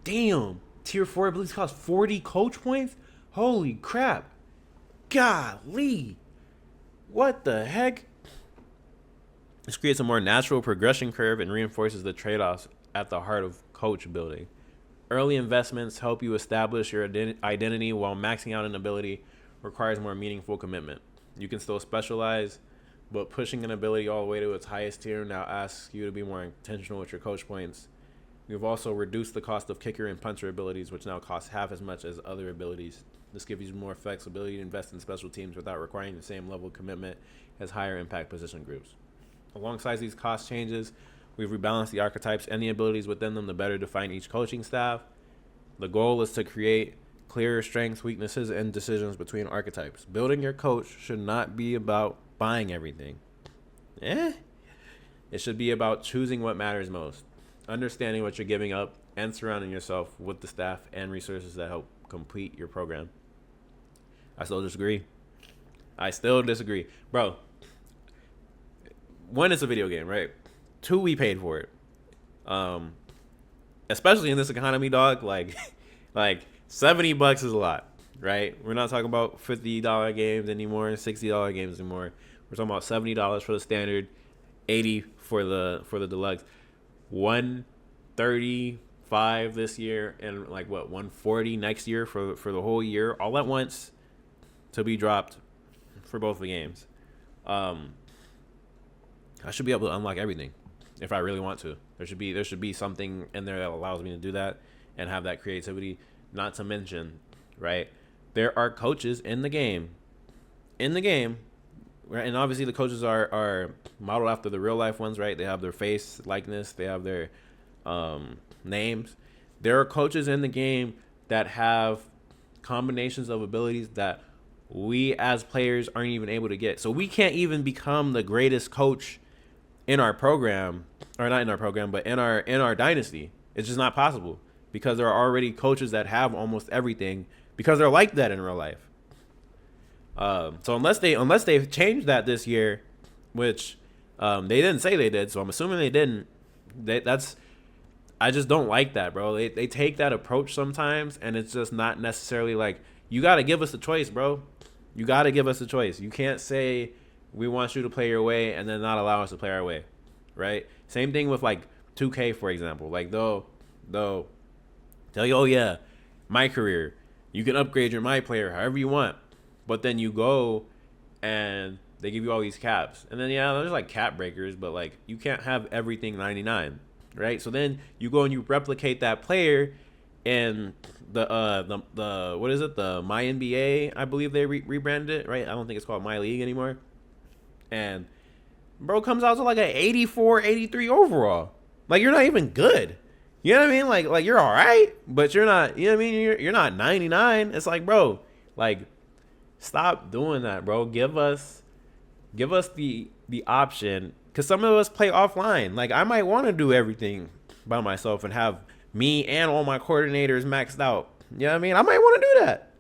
Damn. Tier 4 abilities cost 40 coach points. Holy crap. Golly. What the heck? This creates a more natural progression curve and reinforces the trade-offs at the heart of coach building. Early investments help you establish your identity, while maxing out an ability requires more meaningful commitment. You can still specialize, but pushing an ability all the way to its highest tier now asks you to be more intentional with your coach points. We've also reduced the cost of kicker and punter abilities, which now cost half as much as other abilities. This gives you more flexibility to invest in special teams without requiring the same level of commitment as higher impact position groups. Alongside these cost changes, we've rebalanced the archetypes and the abilities within them to better define each coaching staff. The goal is to create clearer strengths, weaknesses, and decisions between archetypes. Building your coach should not be about buying everything. It should be about choosing what matters most, understanding what you're giving up, and surrounding yourself with the staff and resources that help complete your program. I still disagree. Bro, one, it's a video game, right? Two, we paid for it. Especially in this economy, dog, like $70 is a lot, right? We're not talking about $50 games anymore, $60 games anymore. We're talking about $70 for the standard, $80 for the deluxe, $135 this year, and like what, $140 next year for the whole year, all at once, to be dropped for both the games. I should be able to unlock everything if I really want to. There should be something in there that allows me to do that and have that creativity. Not to mention, right, there are coaches in the game, right? And obviously the coaches are modeled after the real life ones, right? They have their face likeness, they have their names. There are coaches in the game that have combinations of abilities that we as players aren't even able to get. So we can't even become the greatest coach in our program, or not in our program, but in our dynasty. It's just not possible, because there are already coaches that have almost everything, because they're like that in real life. So unless they've changed that this year, which they didn't say they did, so I'm assuming they didn't. I just don't like that, bro. They take that approach sometimes, and it's just not necessarily like, you got to give us a choice, bro. You got to give us a choice. You can't say we want you to play your way and then not allow us to play our way, right? Same thing with like 2K, for example. Like they'll tell you, oh yeah, my career, you can upgrade your my player however you want, but then you go and they give you all these caps, and then there's like cap breakers, but like you can't have everything 99, right? So then you go and you replicate that player in the what is it, the My NBA, I believe they rebranded it, right? I don't think it's called My League anymore. And bro comes out to like an 84, 83 overall. Like, you're not even good. You know what I mean? Like you're all right, but you're not, you know what I mean? You're not 99. It's like, bro, like, stop doing that, bro. Give us the option, because some of us play offline. Like, I might want to do everything by myself and have me and all my coordinators maxed out. You know what I mean? I might want to do that.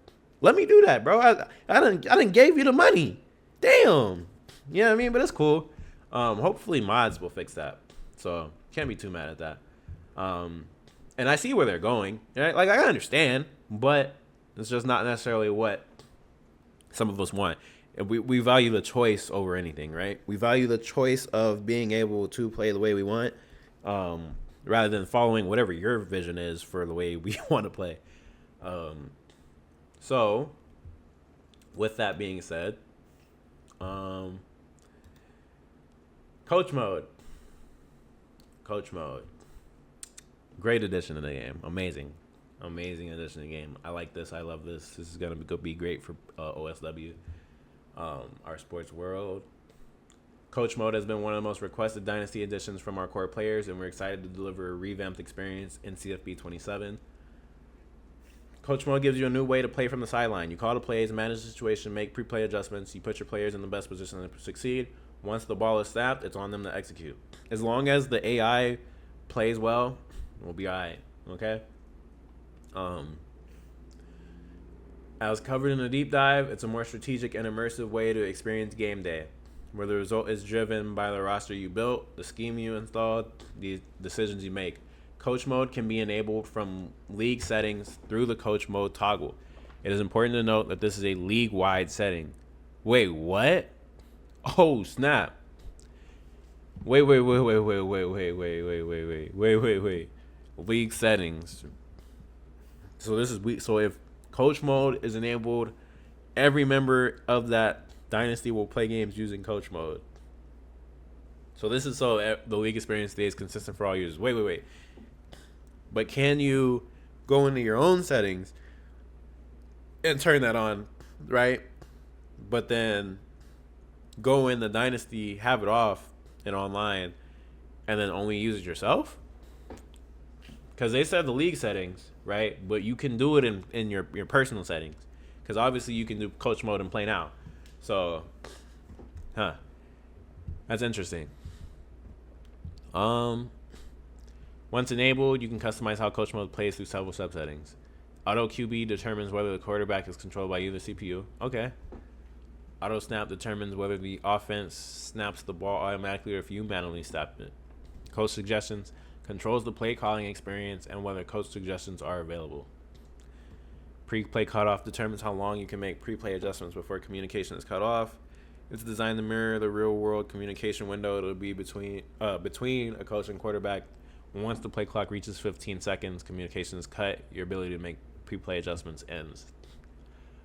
Let me do that, bro. I done gave you the money. Damn. You know what I mean? But it's cool. Hopefully mods will fix that. So can't be too mad at that. And I see where they're going. Right? Like, I understand, but it's just not necessarily what some of us want. We value the choice over anything, right? We value the choice of being able to play the way we want, rather than following whatever your vision is for the way we want to play. So with that being said, Coach mode. Great addition to the game. Amazing addition to the game. I like this. I love this. This is going to be great for OSW, our sports world. Coach mode has been one of the most requested Dynasty additions from our core players, and we're excited to deliver a revamped experience in CFB 27. Coach mode gives you a new way to play from the sideline. You call the plays, manage the situation, make pre-play adjustments. You put your players in the best position to succeed. Once the ball is snapped, it's on them to execute. As long as the AI plays well, we'll be all right, okay? As covered in the deep dive, it's a more strategic and immersive way to experience game day, where the result is driven by the roster you built, the scheme you installed, the decisions you make. Coach mode can be enabled from league settings through the coach mode toggle. It is important to note that this is a league-wide setting. Wait, what? Oh, snap. Wait. League settings. So this is week. So if coach mode is enabled, every member of that dynasty will play games using coach mode. So this is so the league experience stays consistent for all users. Wait. But can you go into your own settings and turn that on, right? But then go in the dynasty, have it off and online, and then only use it yourself? Because they said the league settings, right? But you can do it in your personal settings. Because obviously you can do coach mode and play now. So, that's interesting. Once enabled, you can customize how coach mode plays through several subsettings. Auto QB determines whether the quarterback is controlled by either CPU. Okay. Auto snap determines whether the offense snaps the ball automatically or if you manually snap it. Coach suggestions controls the play calling experience and whether coach suggestions are available. Pre-play cutoff determines how long you can make pre-play adjustments before communication is cut off. It's designed to mirror the real-world communication window. It'll be between a coach and quarterback. Once the play clock reaches 15 seconds, communication is cut. Your ability to make pre-play adjustments ends.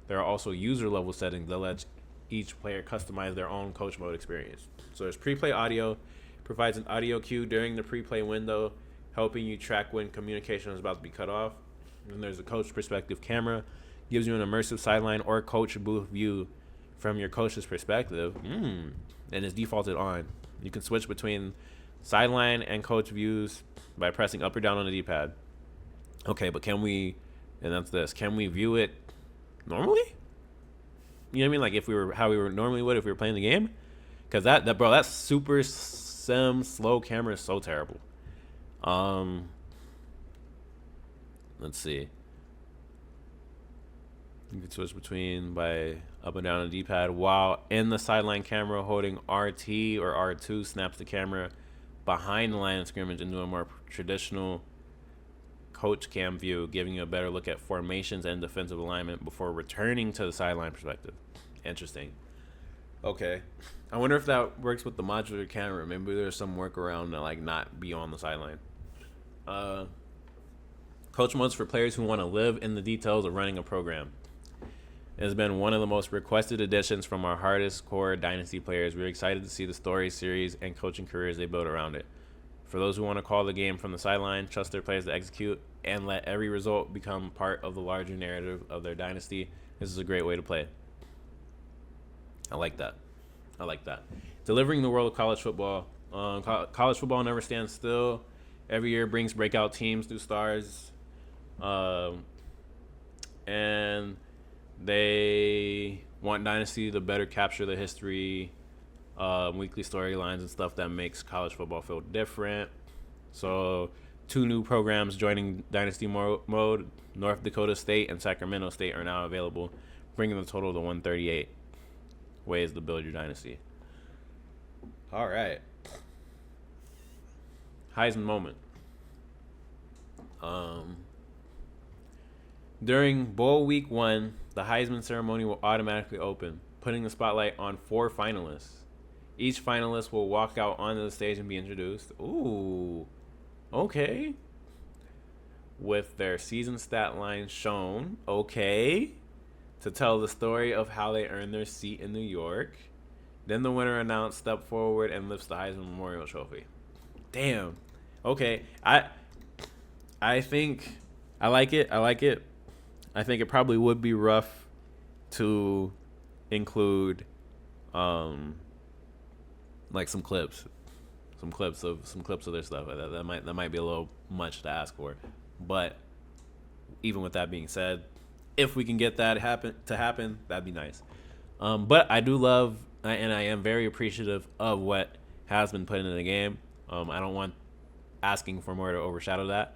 There are also user-level settings that let each player customize their own coach mode experience. So there's pre-play audio. Provides an audio cue during the pre-play window, helping you track when communication is about to be cut off. And there's a coach perspective camera. Gives you an immersive sideline or coach booth view from your coach's perspective. And it's defaulted on. You can switch between sideline and coach views by pressing up or down on the D-pad. Okay, but can we view it normally? You know what I mean? Like if we were, how we were normally would if we were playing the game? Because that super sim slow camera is so terrible. Let's see. You can switch between by up and down on the D-pad while in the sideline camera holding RT or R2 snaps the camera behind the line of scrimmage into a more traditional coach cam view, giving you a better look at formations and defensive alignment before returning to the sideline perspective. Interesting. Okay. I wonder if that works with the modular camera. Maybe there's some workaround to like not be on the sideline. Coach modes for players who want to live in the details of running a program. It has been one of the most requested additions from our hardest core Dynasty players. We're excited to see the story, series, and coaching careers they build around it. For those who want to call the game from the sideline, trust their players to execute, and let every result become part of the larger narrative of their Dynasty, this is a great way to play. I like that. Delivering the world of college football. College football never stands still. Every year brings breakout teams, new stars. And they want Dynasty to better capture the history, weekly storylines and stuff that makes college football feel different. So 2 new programs joining Dynasty mode, North Dakota State and Sacramento State, are now available, bringing the total to 138 ways to build your Dynasty. All right. Heisman moment. During Bowl Week 1, the Heisman ceremony will automatically open, putting the spotlight on 4 finalists. Each finalist will walk out onto the stage and be introduced. Ooh, okay. With their season stat lines shown, okay, to tell the story of how they earned their seat in New York. Then the winner announced step forward and lifts the Heisman Memorial Trophy. Damn. Okay. I think I like it. I think it probably would be rough to include like some clips of their stuff. That might be a little much to ask for. But even with that being said, if we can get that happen, that'd be nice. But I do love, and I am very appreciative of what has been put into the game. I don't want asking for more to overshadow that.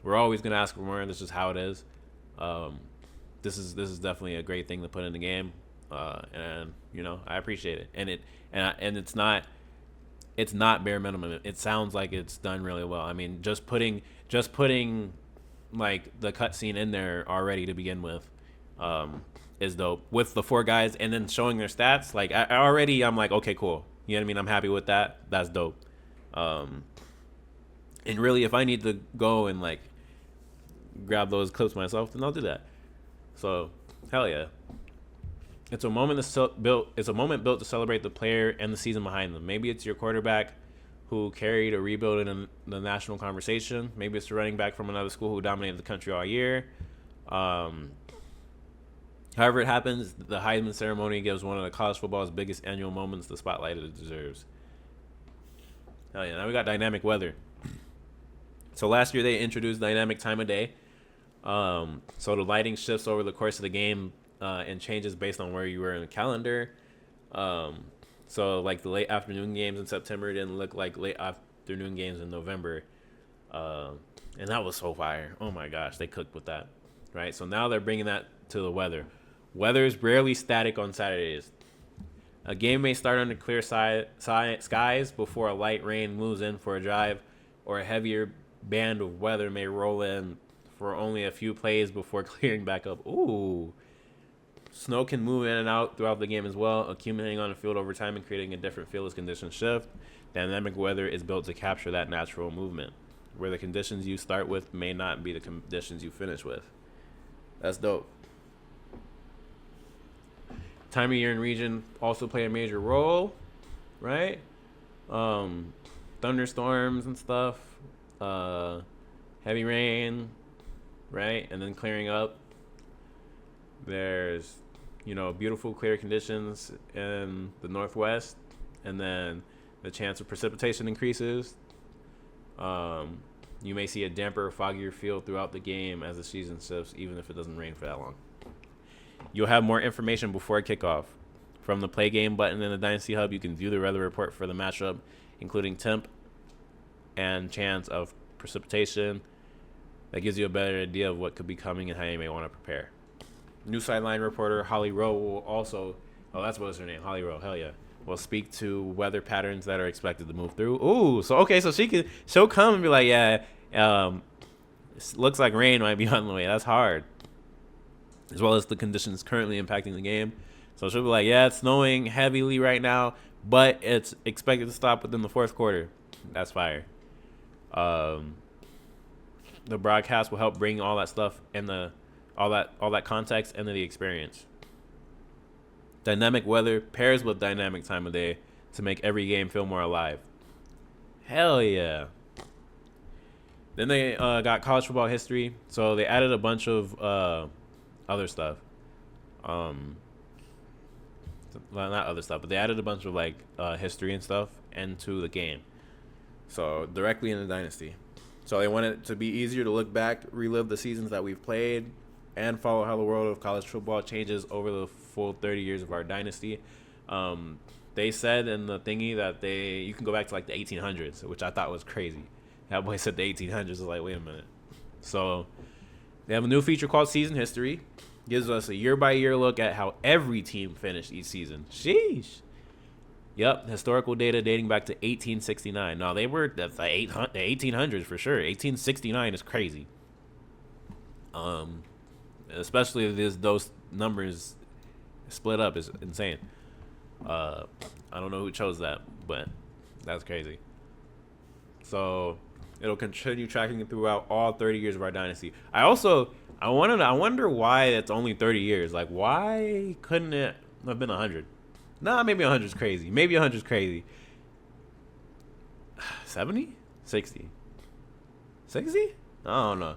We're always gonna ask for more. This is how it is. This is definitely a great thing to put in the game, and I appreciate it. And it's not bare minimum. It sounds like it's done really well. I mean, just putting like the cutscene in there already to begin with is dope. With the 4 guys and then showing their stats, like I'm like, okay, cool. You know what I mean? I'm happy with that. That's dope. And really, if I need to go and like grab those clips myself, then I'll do that. So, hell yeah. It's a moment built. It's a moment built to celebrate the player and the season behind them. Maybe it's your quarterback who carried a rebuild in the national conversation. Maybe it's the running back from another school who dominated the country all year. However it happens, the Heisman ceremony gives one of the college football's biggest annual moments the spotlight it deserves. Hell yeah! Now we got dynamic weather. So last year they introduced dynamic time of day. So the lighting shifts over the course of the game and changes based on where you were in the calendar. So like the late afternoon games in September didn't look like late afternoon games in November. And that was so fire. Oh my gosh, they cooked with that. Right? So now they're bringing that to the weather. Weather is rarely static on Saturdays. A game may start under clear skies before a light rain moves in for a drive, or a heavier band of weather may roll in for only a few plays before clearing back up. Ooh. Snow can move in and out throughout the game as well, accumulating on the field over time and creating a different feel as conditions shift. Dynamic weather is built to capture that natural movement, where the conditions you start with may not be the conditions you finish with. That's dope. Time of year and region also play a major role, right? Thunderstorms and stuff, heavy rain, right? And then clearing up. There's, beautiful clear conditions in the northwest, and then the chance of precipitation increases. You may see a damper or foggier feel throughout the game as the season shifts, even if it doesn't rain for that long. You'll have more information before kickoff. From the play game button in the Dynasty Hub, you can view the weather report for the matchup, including temp and chance of precipitation. That gives you a better idea of what could be coming and how you may want to prepare. New sideline reporter Holly Rowe will also, that's what's her name, Holly Rowe, hell yeah, will speak to weather patterns that are expected to move through. Ooh, so she'll come and be like, looks like rain might be on the way. That's hard. As well as the conditions currently impacting the game. So she'll be like, it's snowing heavily right now, but it's expected to stop within the fourth quarter. That's fire. The broadcast will help bring all that stuff and all that context into the experience. Dynamic weather pairs with dynamic time of day to make every game feel more alive. Hell yeah. Then they got college football history, so they added a bunch of other stuff. Not other stuff, but they added a bunch of history and stuff into the game. So directly in the Dynasty. So they want it to be easier to look back, relive the seasons that we've played, and follow how the world of college football changes over the full 30 years of our Dynasty. They said in the thingy that you can go back to the 1800s, which I thought was crazy. That boy said the 1800s. I was like, wait a minute. So they have a new feature called Season History. Gives us a year-by-year look at how every team finished each season. Sheesh. Yep, historical data dating back to 1869. No, that's the 1800s for sure. 1869 is crazy. Especially those numbers split up is insane. I don't know who chose that, but that's crazy. So it'll continue tracking it throughout all 30 years of our dynasty. I wonder why it's only 30 years. Why couldn't it have been 100? Nah, maybe 100 is crazy. Maybe 100 is crazy. 70? 60? 60? I don't know.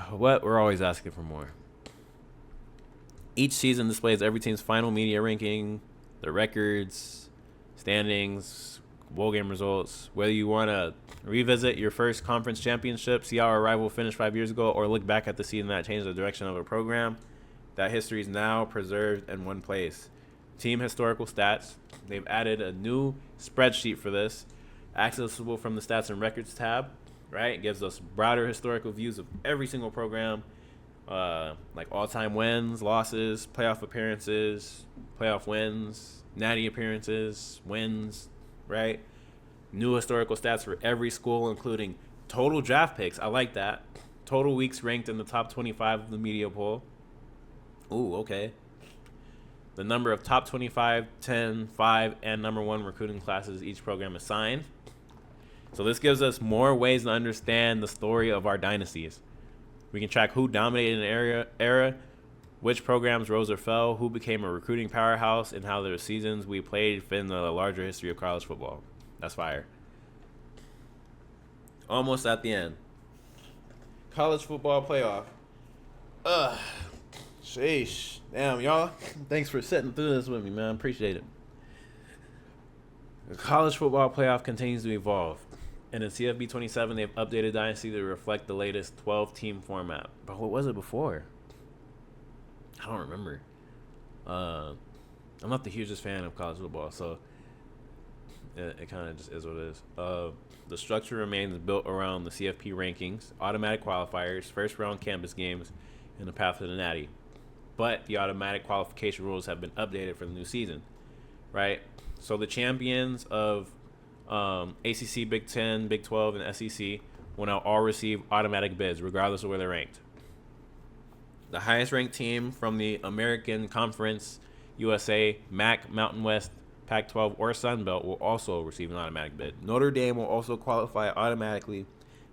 What? We're always asking for more. Each season displays every team's final media ranking, their records, standings, bowl game results. Whether you want to revisit your first conference championship, see how our rival finished 5 years ago, or look back at the season that changed the direction of a program, that history is now preserved in one place. Team historical stats. They've added a new spreadsheet for this, accessible from the Stats and Records tab. Right, it gives us broader historical views of every single program, all-time wins, losses, playoff appearances, playoff wins, natty appearances, wins. Right, new historical stats for every school, including total draft picks. I like that. Total weeks ranked in the top 25 of the media poll. Ooh, okay. the number of top 25, 10, 5, and number 1 recruiting classes each program assigned. So this gives us more ways to understand the story of our dynasties. We can track who dominated an era, which programs rose or fell, who became a recruiting powerhouse, and how the seasons we played fit in the larger history of college football. That's fire. Almost at the end. College football playoff. Sheesh. Damn, y'all. Thanks for sitting through this with me, man. Appreciate it. The college football playoff continues to evolve. And in CFB 27, they've updated Dynasty to reflect the latest 12-team format. But what was it before? I don't remember. I'm not the hugest fan of college football, so it kind of just is what it is. The structure remains built around the CFP rankings, automatic qualifiers, first-round campus games, and the path to the Natty. But the automatic qualification rules have been updated for the new season, right? So the champions of ACC, Big 10, Big 12, and SEC will now all receive automatic bids, regardless of where they're ranked. The highest-ranked team from the American Conference, USA, MAC, Mountain West, Pac-12, or Sun Belt will also receive an automatic bid. Notre Dame will also qualify automatically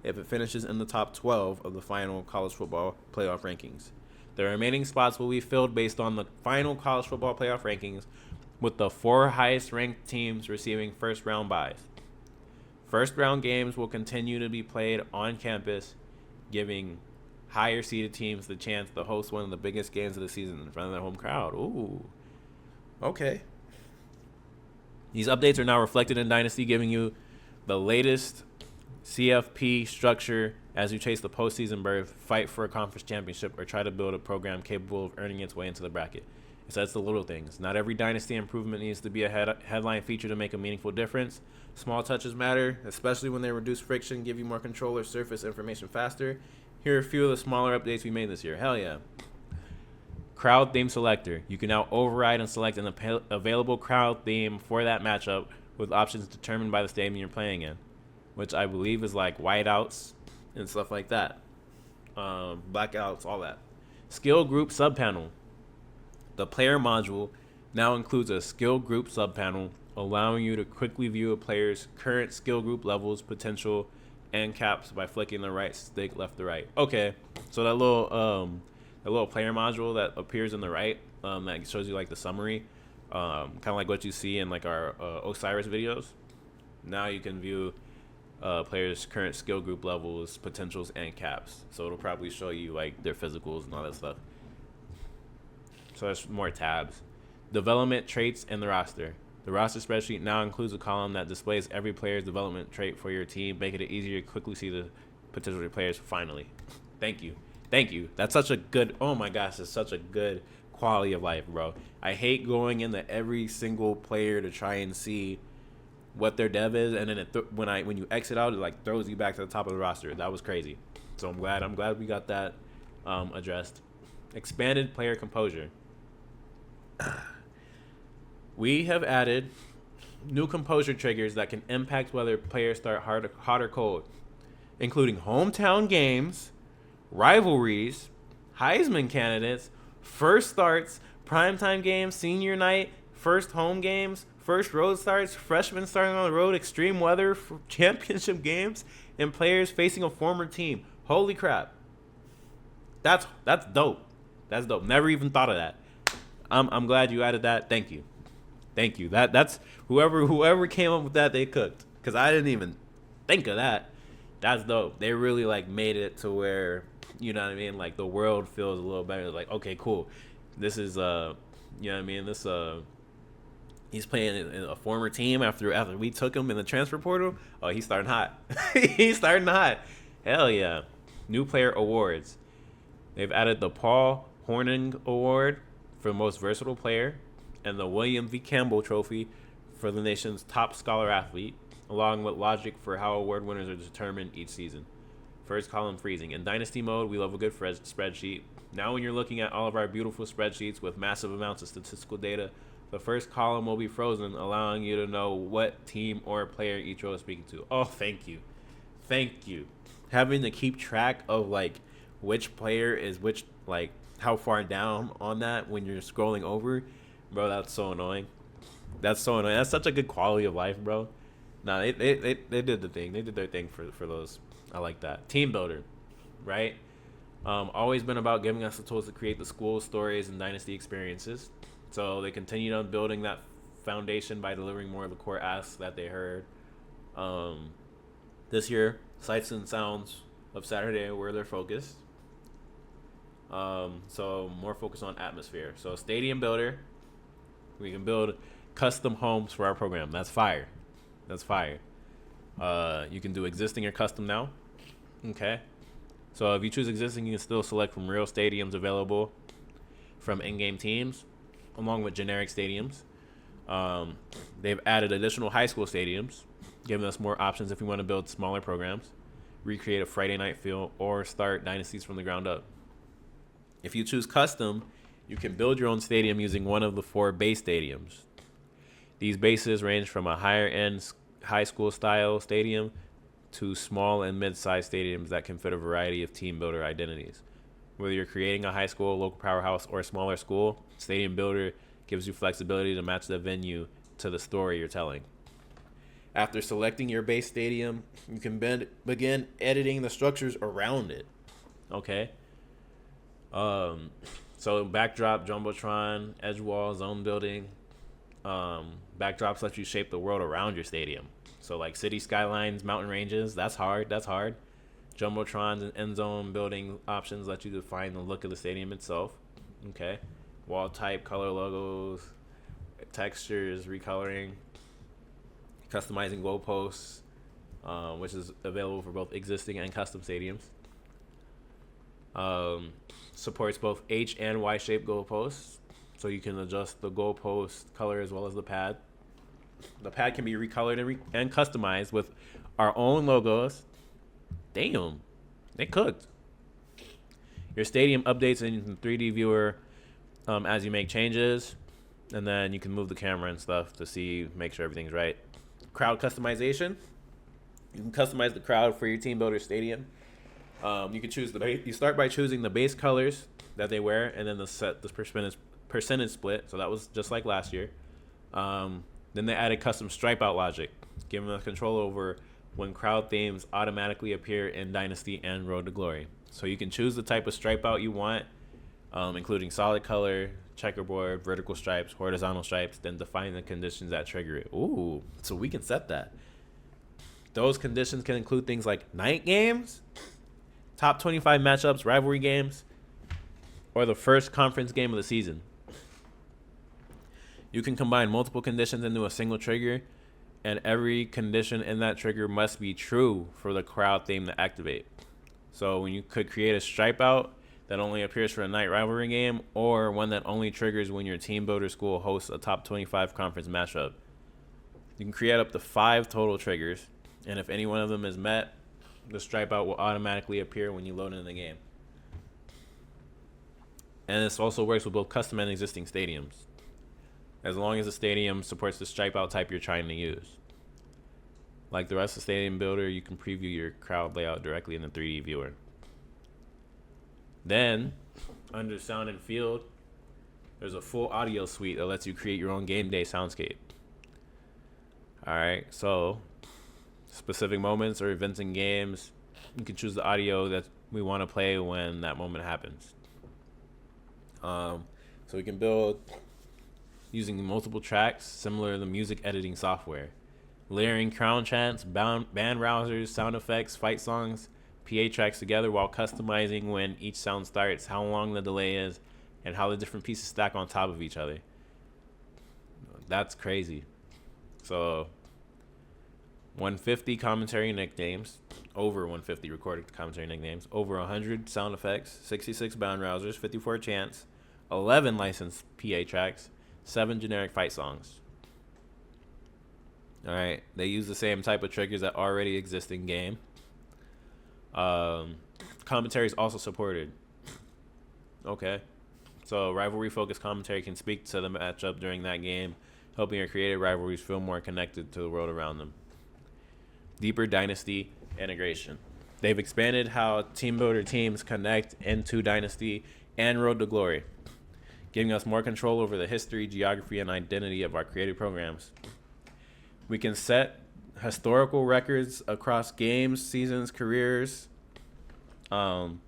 if it finishes in the top 12 of the final college football playoff rankings. The remaining spots will be filled based on the final college football playoff rankings, with the 4 highest-ranked teams receiving first-round byes. First-round games will continue to be played on campus, giving higher-seeded teams the chance to host one of the biggest games of the season in front of their home crowd. Ooh. Okay. These updates are now reflected in Dynasty, giving you the latest CFP structure as you chase the postseason berth, fight for a conference championship, or try to build a program capable of earning its way into the bracket. It says the little things. Not every Dynasty improvement needs to be a headline feature to make a meaningful difference. Small touches matter, especially when they reduce friction, give you more control, or surface information faster. Here are a few of the smaller updates we made this year. Hell yeah. Crowd theme selector. You can now override and select an available crowd theme for that matchup with options determined by the stadium you're playing in, which I believe is like whiteouts and stuff like that. Blackouts, all that. Skill group subpanel. The player module now includes a skill group subpanel, allowing you to quickly view a player's current skill group levels, potential, and caps by flicking the right stick left to right. Okay, so that little player module that appears in the right, that shows you like the summary, kind of like what you see in like our Osiris videos. Now you can view players' current skill group levels, potentials, and caps. So it'll probably show you like their physicals and all that stuff. So there's more tabs. Development traits and the roster. The roster spreadsheet now includes a column that displays every player's development trait for your team, making it easier to quickly see the potential players. Finally, thank you. That's such a good. Oh my gosh, it's such a good quality of life, bro. I hate going into every single player to try and see what their dev is, and then when you exit out, it like throws you back to the top of the roster. That was crazy. So I'm glad we got that addressed. Expanded player composure. We have added new composure triggers that can impact whether players start hot or cold, including hometown games, rivalries, Heisman candidates, first starts, primetime games, senior night, first home games, first road starts, freshmen starting on the road, extreme weather, championship games, and players facing a former team. Holy crap. That's dope. That's dope. Never even thought of that. I'm glad you added that. Thank you. That's whoever came up with that, they cooked, because I didn't even think of that. That's dope. They really like made it to where, you know what I mean, like the world feels a little better. Like, okay, cool. This is you know what I mean, this he's playing in a former team after we took him in the transfer portal. Oh, he's starting hot. He's starting hot. Hell yeah. New player awards. They've added the Paul Hornung Award for most versatile player and the William V. Campbell Trophy for the nation's top scholar athlete, along with logic for how award winners are determined each season. First column freezing. In Dynasty mode, we love a good spreadsheet. Now when you're looking at all of our beautiful spreadsheets with massive amounts of statistical data, the first column will be frozen, allowing you to know what team or player each row is speaking to. Oh, thank you. Having to keep track of like which player is which, like how far down on that when you're scrolling over, Bro, that's so annoying. That's so annoying. That's such a good quality of life, bro. Nah, they did the thing. They did their thing for those. I like that. Team builder, right? Always been about giving us the tools to create the school stories and dynasty experiences. So they continued on building that foundation by delivering more of the core asks that they heard. This year, sights and sounds of Saturday were their focus. So more focus on atmosphere. So stadium builder, we can build custom homes for our program. That's fire. That's fire. You can do existing or custom now. Okay. So if you choose existing, you can still select from real stadiums available from in-game teams, along with generic stadiums. They've added additional high school stadiums, giving us more options if we want to build smaller programs, recreate a Friday night feel, or start dynasties from the ground up. If you choose custom, you can build your own stadium using one of the 4 base stadiums. These bases range from a higher-end high school style stadium to small and mid-sized stadiums that can fit a variety of team builder identities. Whether you're creating a high school, local powerhouse, or a smaller school, Stadium Builder gives you flexibility to match the venue to the story you're telling. After selecting your base stadium, you can begin editing the structures around it. Okay? So backdrop, jumbotron, edge wall, zone building. Backdrops let you shape the world around your stadium. So like city skylines, mountain ranges, that's hard. Jumbotrons and end zone building options let you define the look of the stadium itself. Okay. Wall type, color logos, textures, recoloring, customizing goalposts, which is available for both existing and custom stadiums. Supports both H and Y shaped goalposts, so you can adjust the goalpost color as well as the pad. The pad can be recolored and customized with our own logos. Damn, they cooked. Your stadium updates in the 3D viewer as you make changes, and then you can move the camera and stuff to make sure everything's right. Crowd customization. You can customize the crowd for your team builder stadium. You can choose you start by choosing the base colors that they wear, and then the percentage split. So that was just like last year. Then they added custom stripe out logic, giving us control over when crowd themes automatically appear in Dynasty and Road to Glory. So you can choose the type of stripe out you want, including solid color, checkerboard, vertical stripes, horizontal stripes, then define the conditions that trigger it. Ooh, so we can set that. Those conditions can include things like night games, top 25 matchups, rivalry games, or the first conference game of the season. You can combine multiple conditions into a single trigger, and every condition in that trigger must be true for the crowd theme to activate. So when you could create a stripe out that only appears for a night rivalry game, or one that only triggers when your team builder school hosts a top 25 conference matchup. You can create up to 5 total triggers, and if any one of them is met, the stripe out will automatically appear when you load in the game. And this also works with both custom and existing stadiums, as long as the stadium supports the stripe out type you're trying to use. Like the rest of Stadium Builder, you can preview your crowd layout directly in the 3D viewer. Then, under Sound and Field, there's a full audio suite that lets you create your own game day soundscape. Alright, so specific moments or events in games, you can choose the audio that we want to play when that moment happens. So we can build using multiple tracks similar to the music editing software, layering crown chants, band rousers, sound effects, fight songs, PA tracks together while customizing when each sound starts, how long the delay is, and how the different pieces stack on top of each other. That's crazy. So 150 commentary nicknames, over 150 recorded commentary nicknames, over 100 sound effects, 66 band rousers, 54 chants, 11 licensed PA tracks, 7 generic fight songs. Alright, they use the same type of triggers that already exist in game. Commentary is also supported. Okay. So rivalry focused commentary can speak to the matchup during that game, helping your creative rivalries feel more connected to the world around them. Deeper Dynasty integration. They've expanded how team builder teams connect into Dynasty and Road to Glory, giving us more control over the history, geography, and identity of our creative programs. We can set historical records across games, seasons, careers, all-time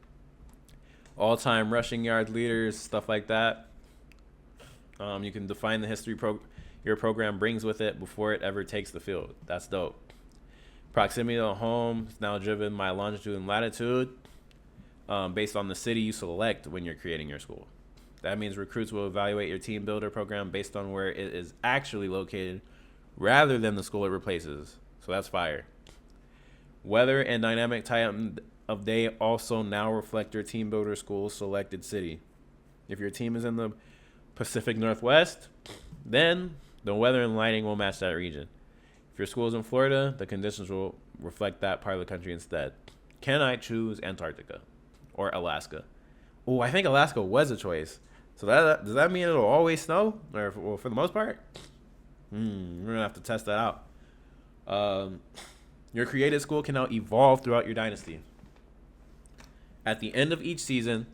rushing yard leaders, stuff like that. You can define the history your program brings with it before it ever takes the field. That's dope. Proximity to home is now driven by longitude and latitude based on the city you select when you're creating your school. That means recruits will evaluate your team builder program based on where it is actually located rather than the school it replaces. So that's fire. Weather and dynamic time of day also now reflect your team builder school's selected city. If your team is in the Pacific Northwest, then the weather and lighting will match that region. If your school is in Florida, the conditions will reflect that part of the country instead. Can I choose Antarctica or Alaska? Oh, I think Alaska was a choice. So does that mean it'll always snow, or for the most part? We're gonna have to test that out. Your creative school can now evolve throughout your dynasty. At the end of each season,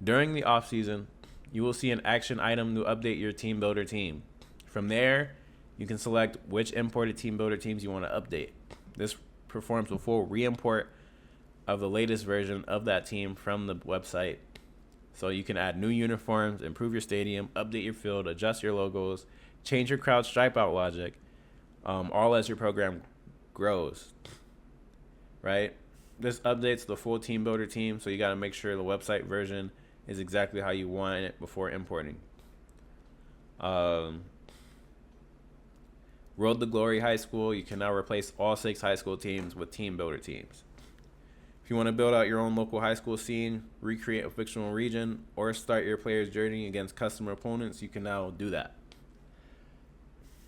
during the off season, you will see an action item to update your team builder team. From there, you can select which imported team builder teams you want to update. This performs a full re-import of the latest version of that team from the website. So you can add new uniforms, improve your stadium, update your field, adjust your logos, change your crowd stripe out logic, all as your program grows, right? This updates the full team builder team, so you got to make sure the website version is exactly how you want it before importing. Road to Glory High School, you can now replace all 6 high school teams with team builder teams. If you want to build out your own local high school scene, recreate a fictional region, or start your player's journey against customer opponents, you can now do that.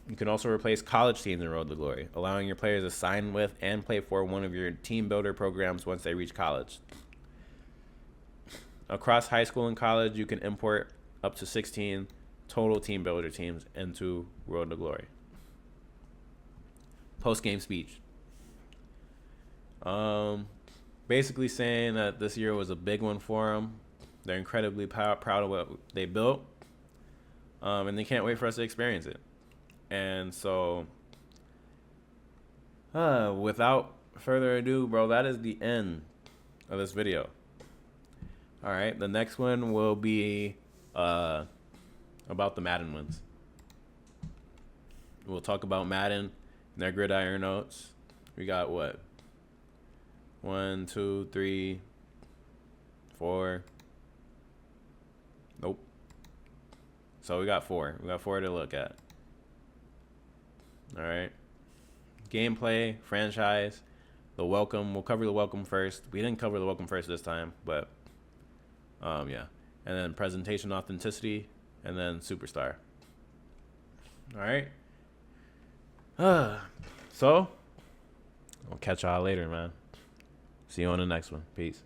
You can also replace college teams in Road to Glory, allowing your players to sign with and play for one of your team builder programs once they reach college. Across high school and college, you can import up to 16 total team builder teams into Road to Glory. Post-game speech. Basically saying that this year was a big one for them. They're incredibly proud of what they built, and they can't wait for us to experience it. And so, without further ado, bro, that is the end of this video. All right, the next one will be about the Madden ones. We'll talk about Madden and their gridiron notes. We got what? 1, 2, 3, 4. Nope. So we got 4. We got 4 to look at. All right. Gameplay, franchise, the welcome. We'll cover the welcome first. We didn't cover the welcome first this time, but yeah. And then presentation authenticity, and then superstar. All right. So I'll catch y'all later, man. See you on the next one. Peace.